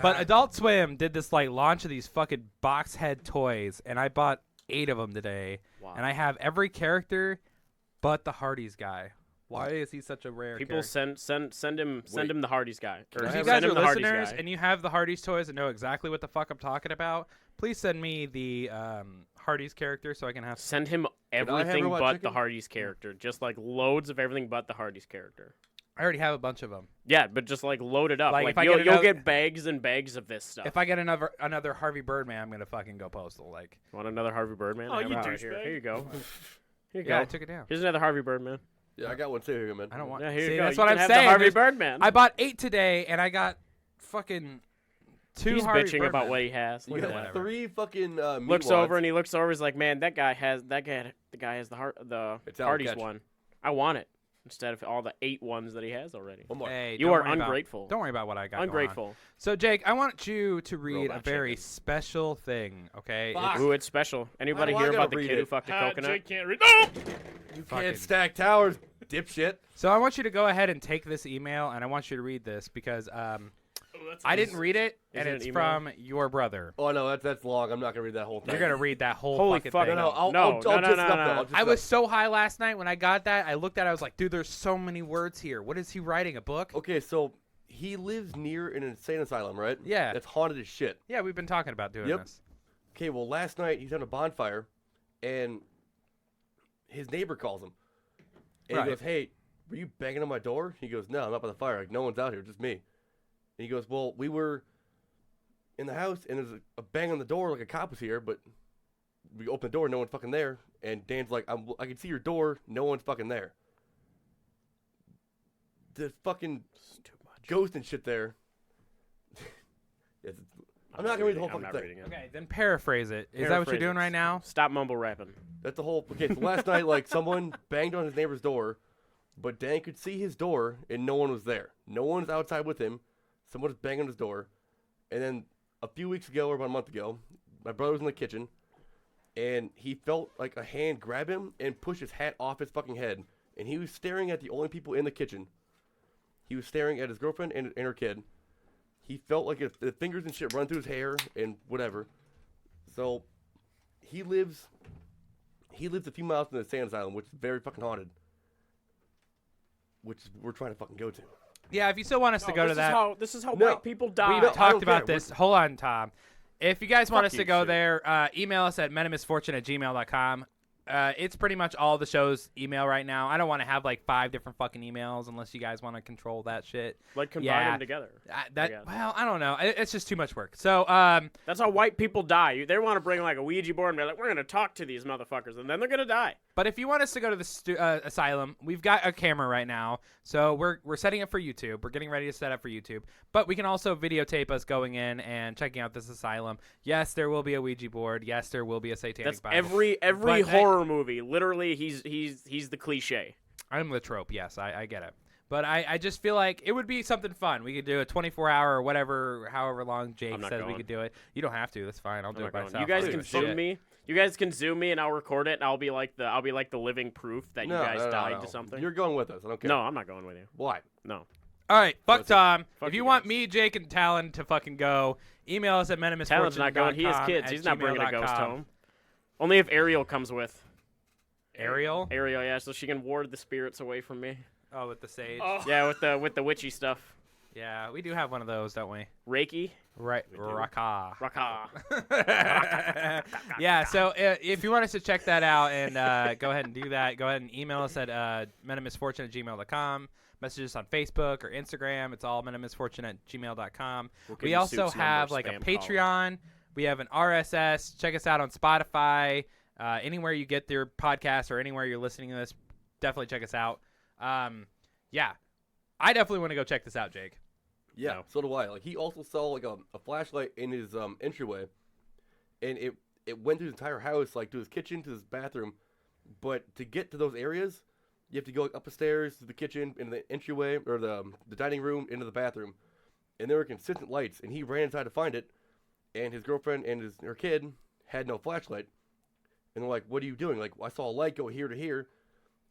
But Adult Swim did this like launch of these fucking box head toys, and I bought 8 of them today, Wow. and I have every character, but the Hardee's guy. Why is he such a rare? People character? send him Wait. the Hardee's guy. Or If I you have- guys send are him the Hardee's listeners guy. and you have the Hardee's toys and know exactly what the fuck I'm talking about, please send me the Hardee's character so I can have. Send him I have everything robot but the chicken? Hardee's character. Just like loads of everything but the Hardee's character. I already have a bunch of them. Yeah, but just like load it up. Like, Like, if I you'll get another- get bags and bags of this stuff. If I get another Harvey Birdman, I'm gonna fucking go postal. Like, Want another Harvey Birdman? Oh, I have you one right here. douchebag. Here you go. Here you yeah, I go. took it down. Here's another Harvey Birdman. Yeah, I got one too here, man. I don't want. Yeah, here See, you go. that's You what can I'm have saying. The Harvey There's- Birdman. I bought 8 today, and I got fucking 2 He's Harvey bitching Birdman. about what he has. You Look at got that. 3 fucking meat Looks wads. over and he looks over. He's like, "Man, the guy has the It's Talon Hardee's catch. one. I want it instead of all the 8 ones that he has already." One more. Hey, You don't are worry about- ungrateful. Don't worry about what I got. going on. Ungrateful. So, Jake, I want you to read Robot a very chicken. special thing. Okay. Fuck. Ooh, it's special. Anybody Why do I hear gotta about the read kid who it? fucked a coconut? Jake can't read. No! You fucking- can't stack towers, dipshit. So I want you to go ahead and take this email, and I want you to read this because Oh, that's I didn't read it, Is and it an it's email? from your brother. Oh no, that's long. I'm not gonna read that whole thing. You're gonna read that whole Holy fucking fuck, thing. No, I'll No, just no, it no, up, no. though. I'll just I it was up. so high last night when I got that. I looked at it. I was like, dude, there's so many words here. What is he writing? A book? Okay, so he lives near an insane asylum, right? Yeah. That's haunted as shit. Yeah, we've been talking about doing Yep. this. Okay, well, last night he's on a bonfire, and his neighbor calls him, and Right. he goes, "Hey, were you banging on my door?" He goes, "No, I'm not by the fire. Like, no one's out here, just me." And he goes, "Well, we were in the house, and there's a bang on the door, like a cop was here, but we opened the door, no one's fucking there." And Dan's like, I can see your door, no one's fucking there. The fucking It's too much. ghost and shit there. I'm not gonna read the whole I'm fucking not thing. reading it. Okay, then paraphrase it. Is that what you're Paraphrase doing it. right now? Stop mumble rapping. That's the whole. Okay, so last night, like, someone banged on his neighbor's door, but Dan could see his door, and no one was there. No one's outside with him. Someone was banging on his door. And then a few weeks ago, or about a month ago, my brother was in the kitchen, and he felt like a hand grab him and push his hat off his fucking head. And he was staring at the only people in the kitchen. He was staring at his girlfriend and her kid. He felt like the fingers and shit run through his hair and whatever. So he lives a few miles from the insane asylum, which is very fucking haunted. Which we're trying to fucking go to. Yeah, if you still want us to go to that, This is how No. white people die. we've No, I talked don't about care. this. Hold on, Tom. If you guys want Fuck us to you, go shit. there, email us at metamisfortune@gmail.com. It's pretty much all the show's email right now. I don't want to have like 5 different fucking emails unless you guys want to control that shit. Like combine Yeah. them together. guess. Well, I don't know. It's just too much work. So, That's how white people die. They want to bring like a Ouija board and be like, "We're gonna talk to these motherfuckers," and then they're gonna die. but if you want us to go to the asylum, we've got a camera right now. So we're setting it for YouTube. We're getting ready to set up for YouTube. But we can also videotape us going in and checking out this asylum. Yes, there will be a Ouija board. Yes, there will be a satanic That's Bible. every But horror movie. Literally, he's the cliche. I'm the trope. Yes, I get it. But I just feel like it would be something fun. We could do a 24-hour or whatever, however long Jake I'm not says we going. could do it. You don't have to. That's fine. I'll I'm do not it by going. myself. You guys I'll can do shit. zoom me. You guys can zoom me, and I'll record it. And I'll be like the living proof that you guys died to something. You're going with us. I don't care. No, I'm not going with you. Why? No. All right, fuck Listen, Tom. fuck If you you want guys. me, Jake, and Talon to fucking go, email us at metamisfortune.com. Talon's not going. He has kids. He's not bringing a ghost home. Only if Ariel comes with. Ariel? Ariel, yeah, so she can ward the spirits away from me. Oh, with the sage. Oh. Yeah, with the witchy stuff. Yeah, we do have one of those, don't we? Reiki. Right, Raka. Raka. Yeah, so if you want us to check that out and go ahead and do that, go ahead and email us at menofmisfortune@gmail.com. Message us on Facebook or Instagram. It's all menofmisfortune@gmail.com. We'll give We you also Soup's number, have like a spam Patreon. We have an RSS. Check us out on Spotify. Anywhere you get your podcast or anywhere you're listening to this, definitely check us out. Yeah, I definitely want to go check this out, Jake. Yeah, No. so do I. Like, he also saw like a flashlight in his entryway, and it went through his entire house, like to his kitchen, to his bathroom. But to get to those areas, you have to go up the stairs to the kitchen, in the entryway, or the dining room, into the bathroom. And there were consistent lights, and he ran inside to find it. And his girlfriend and her kid had no flashlight. And they're like, "What are you doing?" Like, I saw a light go here to here,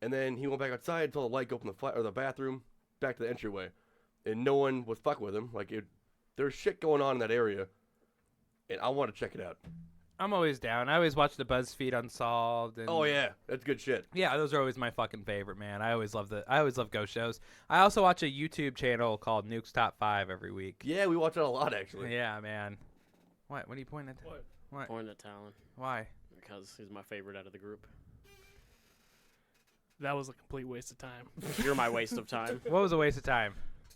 and then he went back outside, saw the light go from the bathroom back to the entryway. And no one was fucking with him. Like, there's shit going on in that area, and I want to check it out. I'm always down. I always watch the BuzzFeed Unsolved. And Oh yeah, that's good shit. Yeah, those are always my fucking favorite, man. I always love ghost shows. I also watch a YouTube channel called Nuke's Top 5 every week. Yeah, we watch that a lot actually. Yeah, man. What are you pointing at? What? Point at Talon Why? because he's my favorite out of the group. That was a complete waste of time. You're my waste of time. What was a waste of time?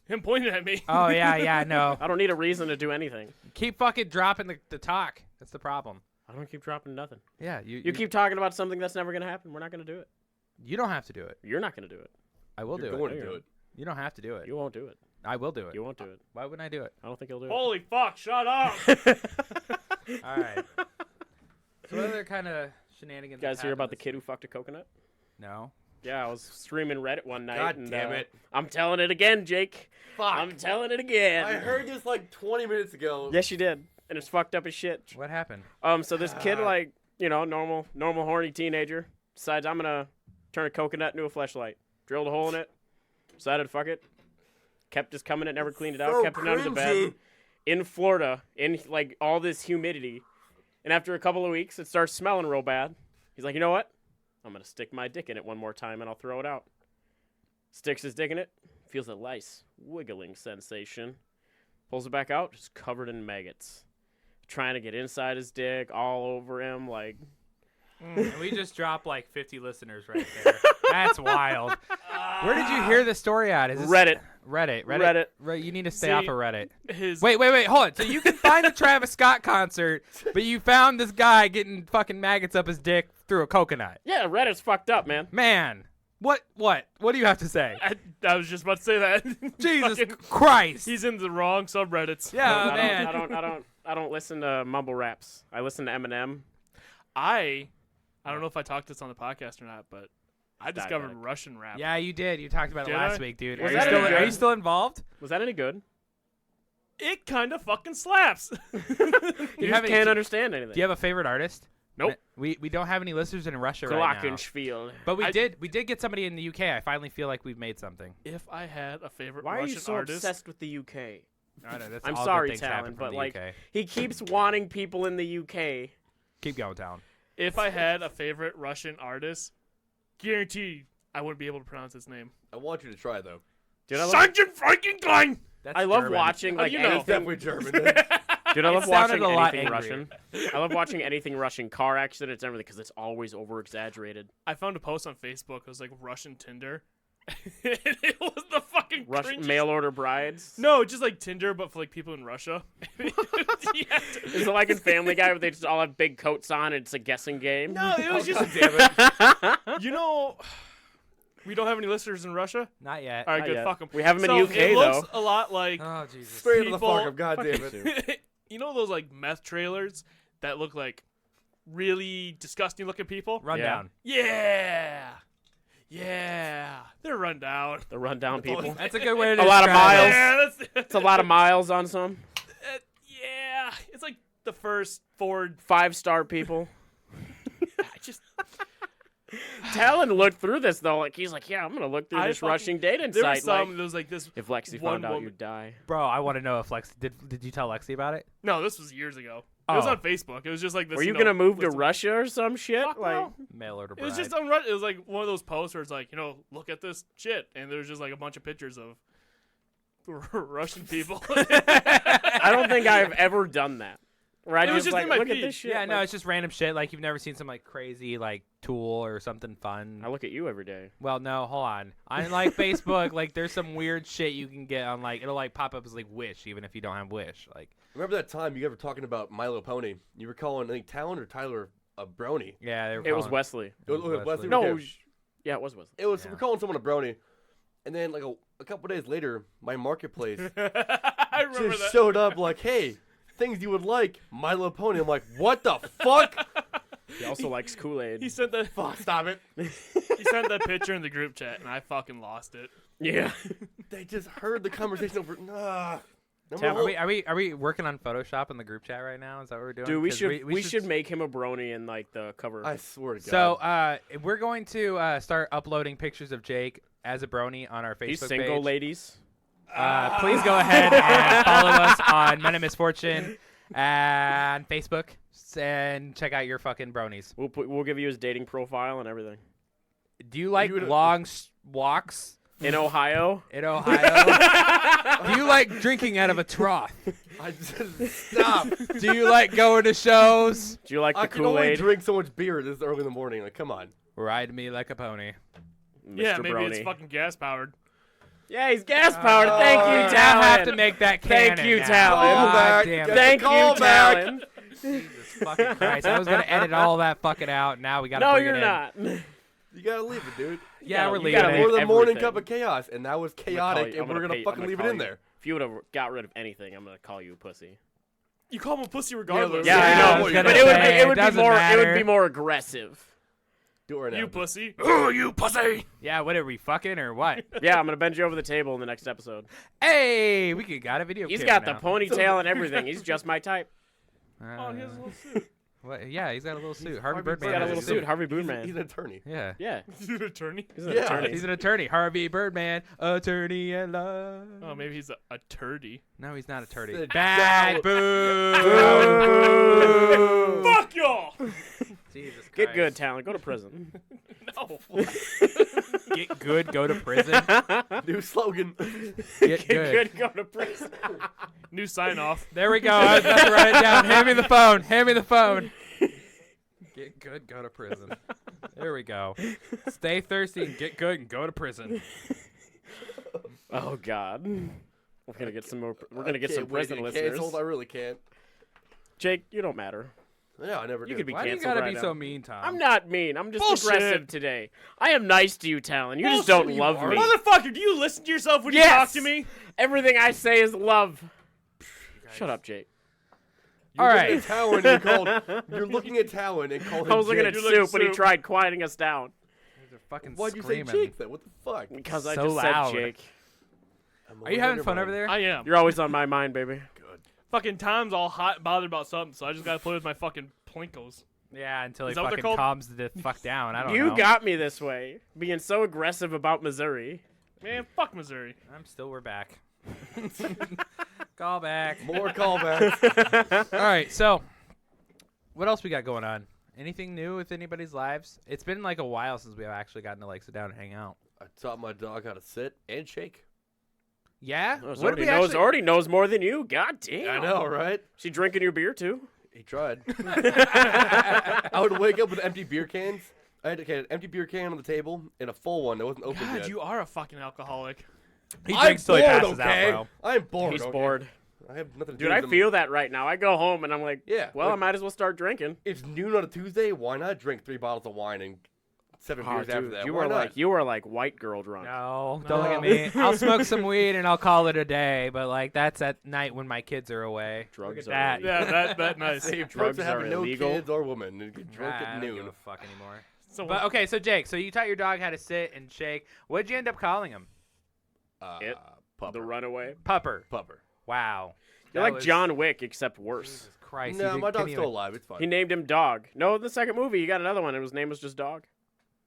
Him pointing at me. Oh, yeah, no. I don't need a reason to do anything. Keep fucking dropping the talk. That's the problem. I don't keep dropping nothing. Yeah, You keep talking about something that's never going to happen. We're not going to do it. You don't have to do it. You're not going to do it. I will You're do going it. to do it. You don't have to do it. You won't do it. I will do it. You won't do it. Why wouldn't I do it? I don't think you'll do it. Holy fuck! Shut up. All right. So what other kind of shenanigans? You guys have hear happened about the this kid who week? fucked a coconut? No. Yeah, I was streaming Reddit one night. God and, damn it. I'm telling it again, Jake. Fuck. I'm telling it again. I heard this like 20 minutes ago. Yes, you did. And it's fucked up as shit. What happened? So this kid, like, normal horny teenager, decides I'm gonna turn a coconut into a fleshlight. Drilled a hole in it. Decided to fuck it. Kept just coming it, never cleaned it out. So Kept it under the bed. cringy. In Florida, in like all this humidity, and after a couple of weeks, it starts smelling real bad. He's like, you know what? I'm gonna stick my dick in it one more time, and I'll throw it out. Sticks his dick in it. Feels a nice wiggling sensation. Pulls it back out, just covered in maggots. Trying to get inside his dick, all over him, like. And we just dropped like 50 listeners right there. That's wild. Where did you hear this story at? Is this Reddit. Reddit. Right, you need to stay See, off of Reddit. His Wait, hold on. So you can find a Travis Scott concert, but you found this guy getting fucking maggots up his dick through a coconut. Yeah, Reddit's fucked up, man. Man, what do you have to say? I was just about to say that. Jesus Fucking- Christ. He's in the wrong subreddits. Yeah, I man. don't listen to mumble raps. I listen to Eminem. I don't know if I talked this on the podcast or not, but I It's discovered diabetic. Russian rap. Yeah, you did. You talked about it Did last I? week, dude. Was Are you, that still, any are good? you still involved? Was that any good? It kind of fucking slaps. You have just any- can't understand anything. Do you have a favorite artist? Nope. We don't have any listeners in Russia right now. Glockenspiel. But we I- did get somebody in the UK. I finally feel like we've made something. If I had a favorite Why are Russian you so artist, obsessed with the UK? I know, that's I'm all good sorry, things happen Talon, from but the like UK. he keeps wanting people in the UK. Keep going, Talon. if I had a favorite Russian artist, guaranteed I wouldn't be able to pronounce his name. I want you to try though. Dude, I love, Sergeant Frankenstein. That's I love German. watching How like do you know? It's anything. definitely German. Then. Dude, I love sounded watching a lot anything angrier. Russian. I love watching anything Russian. Car accidents, everything, because it's always over exaggerated. I found a post on Facebook. It was like Russian Tinder. It was the fucking Russian cringiest- mail order brides. No, just like Tinder, but for like people in Russia. Yeah. Is it like in Family Guy where they just all have big coats on and it's a guessing game? No, it was just. Damn it. You know, we don't have any listeners in Russia. Not yet. All right, Not good. yet. Fuck them. We have 'em in so UK, it looks though. a lot like Oh Jesus. Straight to the People- fuck up. God damn it. you know those like meth trailers that look like really disgusting looking people. Run Yeah. down. Yeah, they're run down. The rundown people. That's a good way to A lot of describe it. miles. Yeah, that's It's a lot of miles on some. yeah, it's like the first Ford. 5-star people. I just Talon looked through this though. Like he's like, yeah, I'm gonna look through I this fucking- Russian dating there was site. Like, some. There was like this. if Lexi one found out, woman- you'd die. Bro, I want to know if Lex did you tell Lexi about it? No, this was years ago. It was Oh. on Facebook. It was just like this. Were you know, gonna move to with some- Russia or some shit? Fuck Like, no. Mail order It was bride. just on Reddit. It was like one of those posts where it's like, look at this shit, and there's just like a bunch of pictures of Russian people. I don't think I've ever done that. Where I It was just just like, in my look at feed. this shit. Yeah, no, like, it's just random shit. Like you've never seen some like crazy like tool or something fun. I look at you every day. Well, no, hold on. On like Facebook, like there's some weird shit you can get on like it'll like pop up as like Wish, even if you don't have Wish. Like Remember that time you guys were talking about My Little Pony? You were calling, I think, Talon or Tyler a brony. yeah, they were It was calling- Wesley. It was Wesley. No, Okay. yeah, it was Wesley. It was, Yeah. we're calling someone a brony. And then, like, a couple days later, my marketplace I remember just that. showed up like, hey, things you would like, My Little Pony. I'm like, what the fuck? He also likes Kool-Aid. He sent the Fuck, stop it. he sent that picture in the group chat, and I fucking lost it. Yeah. They just heard the conversation over. Nah. Tam, are we working on Photoshop in the group chat right now? Is that what we're doing? Dude, we 'Cause should we should make him a brony in like the cover. I swear to God. So we're going to start uploading pictures of Jake as a brony on our Facebook He's single, page. ladies. Please go ahead and follow us on Men of Misfortune and Facebook and check out your fucking bronies. We'll give you his dating profile and everything. Do you like You would- long walks In Ohio. in Ohio? Do you like drinking out of a trough? I just stop. Do you like going to shows? Do you like I the can only Kool-Aid? drink so much beer this early in the morning. Like, come on. Ride me like a pony. Yeah, Mr. maybe Brony. it's fucking gas powered. Yeah, he's gas powered. Thank you, I Talon. have to make that canon. Thank you, now. Talon. God Back. damn Get it. Thank Call you, back. Talon. Jesus fucking Christ. I was going to edit all that fucking out. Now we got to No, bring you're it in. not. You gotta leave it, dude. Yeah, gotta- we're you leaving gotta it. More than morning everything. cup of chaos, and that was I'm gonna call chaotic, you- and I'm we're gonna pay- fucking I'm leave it call in you- there. If you would have got rid of anything, I'm gonna call you a pussy. You call him a pussy regardless. Yeah, Yeah, I I know know, what but you're it would saying. be, it would be Doesn't more matter. aggressive. Do it right now. You pussy. Oh, you pussy. Yeah, what are we fucking or what? Yeah, I'm gonna bend you over the table in the next episode. Hey, we got a video. He's camera got the now. ponytail and everything. He's just my type. Oh, he has a little suit. What? Yeah, he's got a little suit. Harvey Harvey Birdman. He's got a has little a suit. Harvey Boonman. He's an attorney. Yeah. Yeah, He's an attorney. he's an Yeah. attorney. He's an attorney. Harvey Birdman, attorney at law. Oh, maybe he's a turdy. No, he's not a turdy. Sit Bad down. boo. Fuck y'all! Jesus Christ. Get good, Talon. Go to prison. No. Get good. Go to prison. New slogan. Get Get good. good. Go to prison. New sign off. There we go. I was about to write it down. Hand me the phone. Hand me the phone. Get good. Go to prison. There we go. Stay thirsty and get good and go to prison. Oh God. We're gonna get some more. We're gonna get Can't some wait to prison get listeners. canceled. I really can't. Jake, you don't matter. Yeah, I never You do. could be Why do you canceled gotta right be now. so mean, Tom? I'm not mean. I'm just Bullshit. aggressive today. I am nice to you, Talon. You just don't Bullshit, you love are. me. Motherfucker, do you listen to yourself when you Yes! talk to me? Everything I say is love. Shut up, Jake. You're All looking right. at Talon and you're looking at Talon and called him I was looking at Jake. You're looking Soup when he Soup. tried quieting us down. They're fucking Why'd you screaming. say Jake then? What the fuck? Because I So just loud. said Jake. Are you having fun over there? I am. You're always on my mind, baby. Fucking Tom's all hot and bothered about something, so I just gotta play with my fucking plinkos. Yeah, until he Is that what they're fucking called? calms the fuck down. I don't You know. got me this way, being so aggressive about Missouri. Man, fuck Missouri. We're back. Call back. More callbacks. All right, so what else we got going on? Anything new with anybody's lives? It's been like a while since we've actually gotten to like sit down and hang out. I taught my dog how to sit and shake. Yeah? Knows, What did already, we knows, actually- already knows more than you. God damn. I know, right? She drinking your beer too? He tried. I would wake up with empty beer cans. I had an empty beer can on the table and a full one that wasn't open God, yet. you are a fucking alcoholic. He I'm drinks till he bored, passes okay? out, bro. I'm bored. He's okay? bored. I have nothing to Dude, do I with feel that right now. I go home and I'm like, Yeah. well, like, I might as well start drinking. it's noon on a Tuesday. Why not drink 3 bottles of wine and 7 Oh, beers after dude, that? you Why were not? like white girl drunk. No, don't look at me. I'll smoke some weed and I'll call it a day, but like that's at night when my kids are away. Drugs Look at are that. Yeah, that nice. Save drugs drugs to have are no illegal. kids or women and get drunk I at don't give a noon. fuck anymore. So But okay, so Jake, so you taught your dog how to sit and shake. What'd you end up calling him? It- Pupper. The runaway. Pupper. Pupper. Wow. You're That like was- John Wick, except worse. Jesus Christ. No, you my couldn't dog's still even- alive. It's fine. He named him Dog. No, in the second movie, he got another one, and his name was just Dog.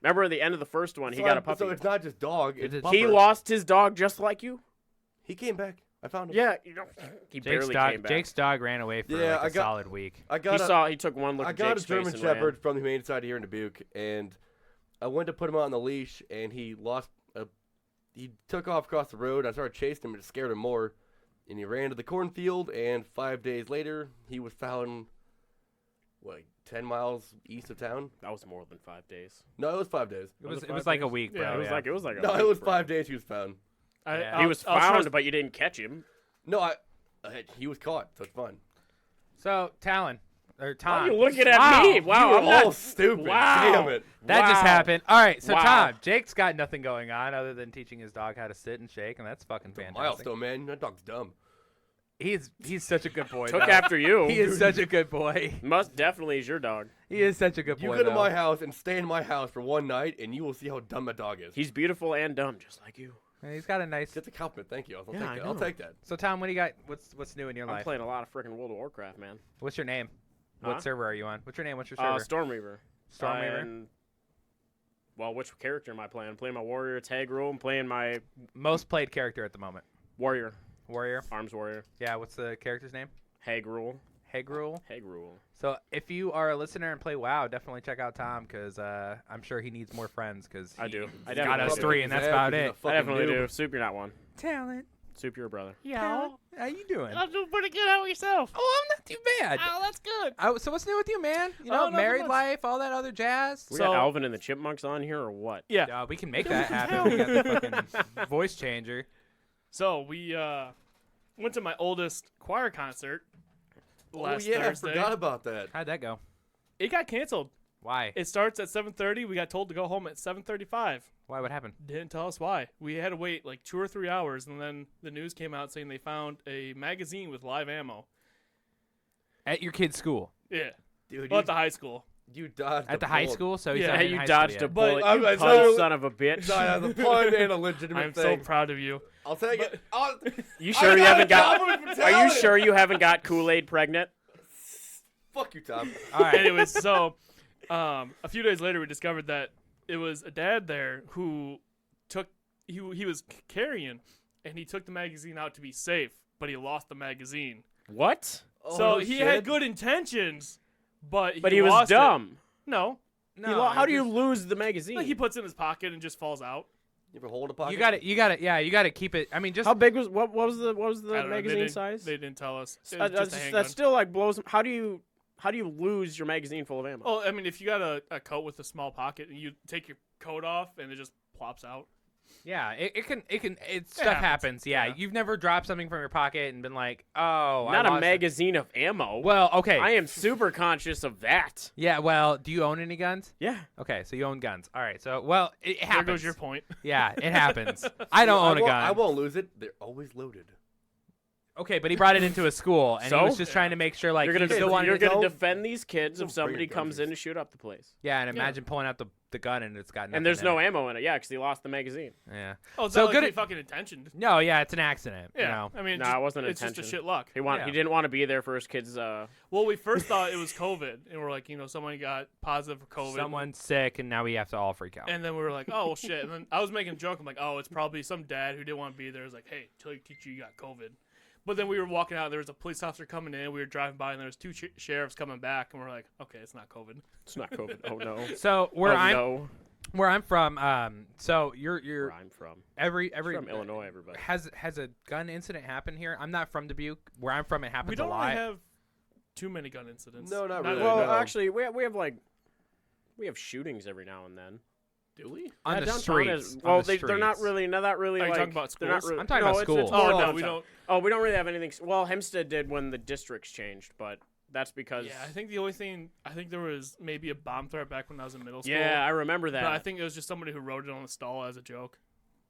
Remember at the end of the first one, he got a puppy. So it's not just dog. It's Is it- pupper. He lost his dog just like you? He came back. I found him. Yeah. He Jake's barely dog, came back. Jake's dog ran away for Yeah, like I a got- solid week. I got a, He took one look I at got Jake's a German face and ran. Shepherd from the Humane Society here in Dubuque, and I went to put him out on the leash, and he lost he took off across the road. I started chasing him, and it scared him more. And he ran to the cornfield, and 5 days later, he was found, 10 miles east of town? That was more than 5 days. No, it was 5 days. It was like a week, bro. Yeah, It was like a No, week, it was bro. 5 days he was found. Yeah. He was I'll found, trust- but you didn't catch him. No, he was caught, so it's fine. So Talon or Tom. Why are you looking at Wow. me? Wow, You I'm were all not. stupid. Wow. Damn it. That just Wow. happened. All right, so Wow. Tom, Jake's got nothing going on other than teaching his dog how to sit and shake, and that's fucking fantastic. Milestone, man. That dog's dumb. He's such a good boy. Took though. after you. He is such a good boy. Must definitely is your dog. He is such a good You boy. go to though. my house and stay in my house for one night, and you will see how dumb that dog is. He's beautiful and dumb, just like you. And he's got a nice. That's a compliment. Thank you. Yeah, I I'll know. take that. So Tom, what do you got? What's new in your I'm life? playing a lot of freaking World of Warcraft, man. What's your name? What Huh? server are you on? What's your name? What's your server? Stormreaver. Stormreaver? And, well, which character am I playing? I'm playing my warrior, tag rule. I'm playing my Most played character at the moment. warrior, Warrior. arms warrior. Yeah. What's the character's name? Hag rule. Hegrul. Hag rule. So if you are a listener and play WoW, definitely check out Tom because I'm sure he needs more friends because I do. I got definitely us do. three, and that's about it. I definitely do. Soup, you're not one. Talent. Soup, you're a brother. Yeah. How you doing? I'm doing pretty good. How about yourself? Oh, I'm not too bad. Oh, that's good. So what's new with you, man? You Oh, know, nothing married much. life, all that other jazz. We So- got Alvin and the Chipmunks on here, or what? Yeah. We can make that happen. We got the fucking voice changer. So we went to my oldest choir concert last Oh, yeah. Thursday. I forgot about that. How'd that go? It got canceled. Why? It starts at 7:30. We got told to go home at 7:35. Why? What happened? Didn't tell us why. We had to wait like 2 or 3 hours, and then the news came out saying they found a magazine with live ammo. At your kid's school? Yeah. Dude, Well, at the high school. you dodged At the a high bullet. school? So he's Yeah, not Hey, in you high school dodged yet. a But bullet, I'm you like, pun so- son of a bitch. No, the pun and a legitimate I'm so thing. proud of you. I'll take it. You sure you got haven't a got? compliment from Are you Talon. sure you haven't got Kool-Aid pregnant? Fuck you, Tom. All right. Anyways, so a few days later, we discovered that it was a dad there who took he was carrying, and he took the magazine out to be safe, but he lost the magazine. What? Oh, So no he shit. had good intentions, but But he was lost it. dumb. No, No, How do you just- lose the magazine? like he puts it in his pocket and just falls out. You ever hold a pocket? You got it. You got it. Yeah, you got to keep it. I mean, just How big was what was the I don't know, they magazine didn't- size? They didn't tell us. It was That's, just a handgun. that's still like blows. How do you lose your magazine full of ammo? Oh, I mean, if you got a coat with a small pocket and you take your coat off and it just plops out. yeah, stuff happens. Yeah. Yeah. You've never dropped something from your pocket and been like, oh, Not I a lost it. magazine of ammo. Well, okay. I am super conscious of that. Yeah. Well, do you own any guns? Yeah. Okay, so you own guns. All right. So, well, it happens. There goes your point. Yeah, it happens. I don't own a gun. I won't lose it. They're always loaded. Okay, but he brought it into a school, and he So? was just trying to make sure, like, You're gonna he still wanted to defend these kids Don't if bring somebody your comes guns. in to shoot up the place. Yeah, and imagine pulling out the gun and it's got nothing And there's in no it. ammo in it. Yeah, because he lost the magazine. Yeah. Oh, it's So not like good he at- fucking intentioned. No, yeah, it's an accident. Yeah, You know. I mean, Nah, it wasn't it's just intention. a shit luck. He Yeah. didn't want to be there for his kids. Well, we first thought it was COVID, and we're like, someone got positive for COVID. Someone's sick, and now we have to all freak out. And then we were like, oh, well, shit. And then I was making a joke. I'm like, oh, it's probably some dad who didn't want to be there. I was like, hey, tell your teacher you got COVID. But then we were walking out. There was a police officer coming in. We were driving by, and there was two sheriffs coming back. And we're like, okay, it's not COVID. It's not COVID. Oh no. So where no. I'm from, so you're Where I'm from. every From Illinois, everybody. has a gun incident happened here? I'm not from Dubuque. Where I'm from, it happens We don't a lot. really have too many gun incidents. No, not really. Well, no. actually, we have shootings every now and then. Do we? on Yeah, the downtown streets. is- on well, the they're not streets. really. Not that really. Are you like, talking about they're not schools? really- I'm talking no, about it's schools. all Oh, no, downtown. we don't. Oh, we don't really have anything. Well, Hempstead did when the districts changed, but that's because. Yeah, I think the only thing, there was maybe a bomb threat back when I was in middle school. Yeah, I remember that. But I think it was just somebody who wrote it on the stall as a joke.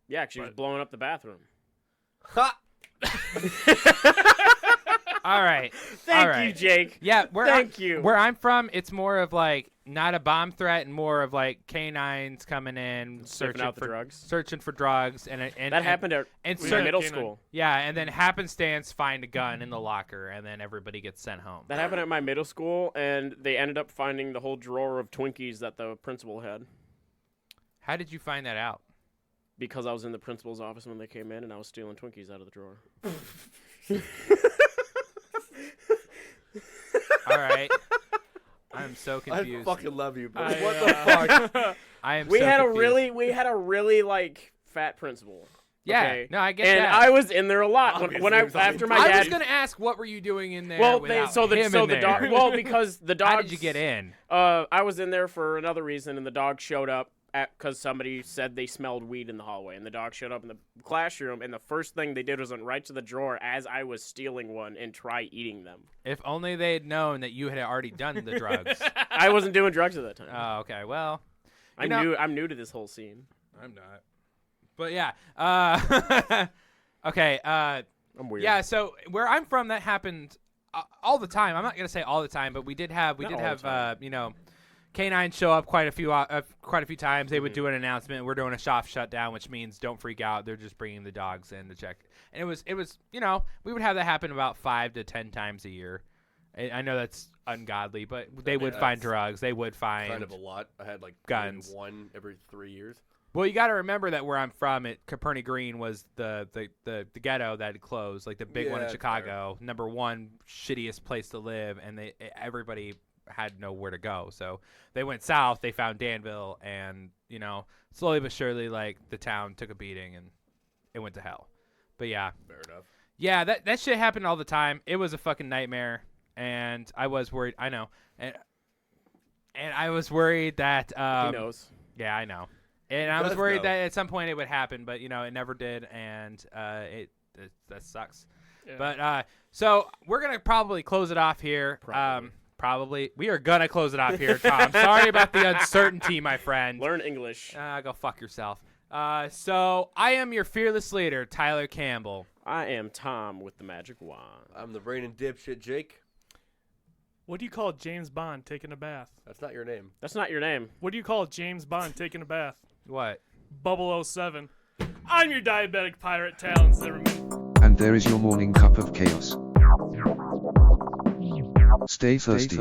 yeah, 'cause she was but- blowing up the bathroom. Ha! All right. Thank All you, right. Jake. Yeah, Thank you. Where I'm from, it's more of like not a bomb threat and more of like canines coming in, Sniffing out the drugs. searching for drugs, and That happened at and We in had certain, middle canine. school. yeah, and then happenstance find a gun in the locker, and then everybody gets sent home. That happened at my middle school, and they ended up finding the whole drawer of Twinkies that the principal had. How did you find that out? Because I was in the principal's office when they came in, and I was stealing Twinkies out of the drawer. All right. I'm so I confused. fucking love you, but I, what the fuck? I am. We so had confused. a really like fat principal. Yeah, Okay? no, I get and that. I was in there a lot when Obviously, after my I dad. was gonna ask, what were you doing in there? well, without so the him in there? dog. Well, because the dogs. How did you get in? I was in there for another reason, and the dog showed up because somebody said they smelled weed in the hallway, and the dog showed up in the classroom, and the first thing they did was went right to the drawer as I was stealing one and try eating them. If only they had known that you had already done the drugs. I wasn't doing drugs at that time. Oh, okay. Well, I'm new to this whole scene. I'm not. But yeah. Okay. I'm weird. Yeah. So where I'm from, that happened all the time. I'm not gonna say all the time, but we did have Not all the time. canines show up quite a few times. They would do an announcement. We're doing a shop shutdown, which means don't freak out. They're just bringing the dogs in to check. And it was we would have that happen about 5 to 10 times a year. I know that's ungodly, but they would find drugs. They would find Kind of a lot. I had like guns. one every 3 years. Well, you got to remember that where I'm from, Capernaum Green was the ghetto that had closed, like the big one in Yeah, Chicago, number one shittiest place to live, and everybody had nowhere to go. So they went south. They found Danville, and slowly but surely, like the town took a beating and it went to hell. But yeah, Fair enough. yeah, that shit happened all the time. It was a fucking nightmare, and I was worried. I know, and I was worried that He knows. yeah, I know. And I was worried that at some point it would happen, but it never did, and that sucks. Yeah. But so we're gonna probably close it off here. Probably we are gonna close it off here, Tom. Sorry about the uncertainty, my friend. Learn English. Go fuck yourself. So I am your fearless leader, Tyler Campbell. I am Tom with the magic wand. I'm the reigning dipshit Jake. What do you call James Bond taking a bath? That's not your name. That's not your name. What do you call James Bond taking a bath? What? 007. I'm your diabetic pirate, Talon Zimmerman. And there is your morning cup of chaos. Stay thirsty.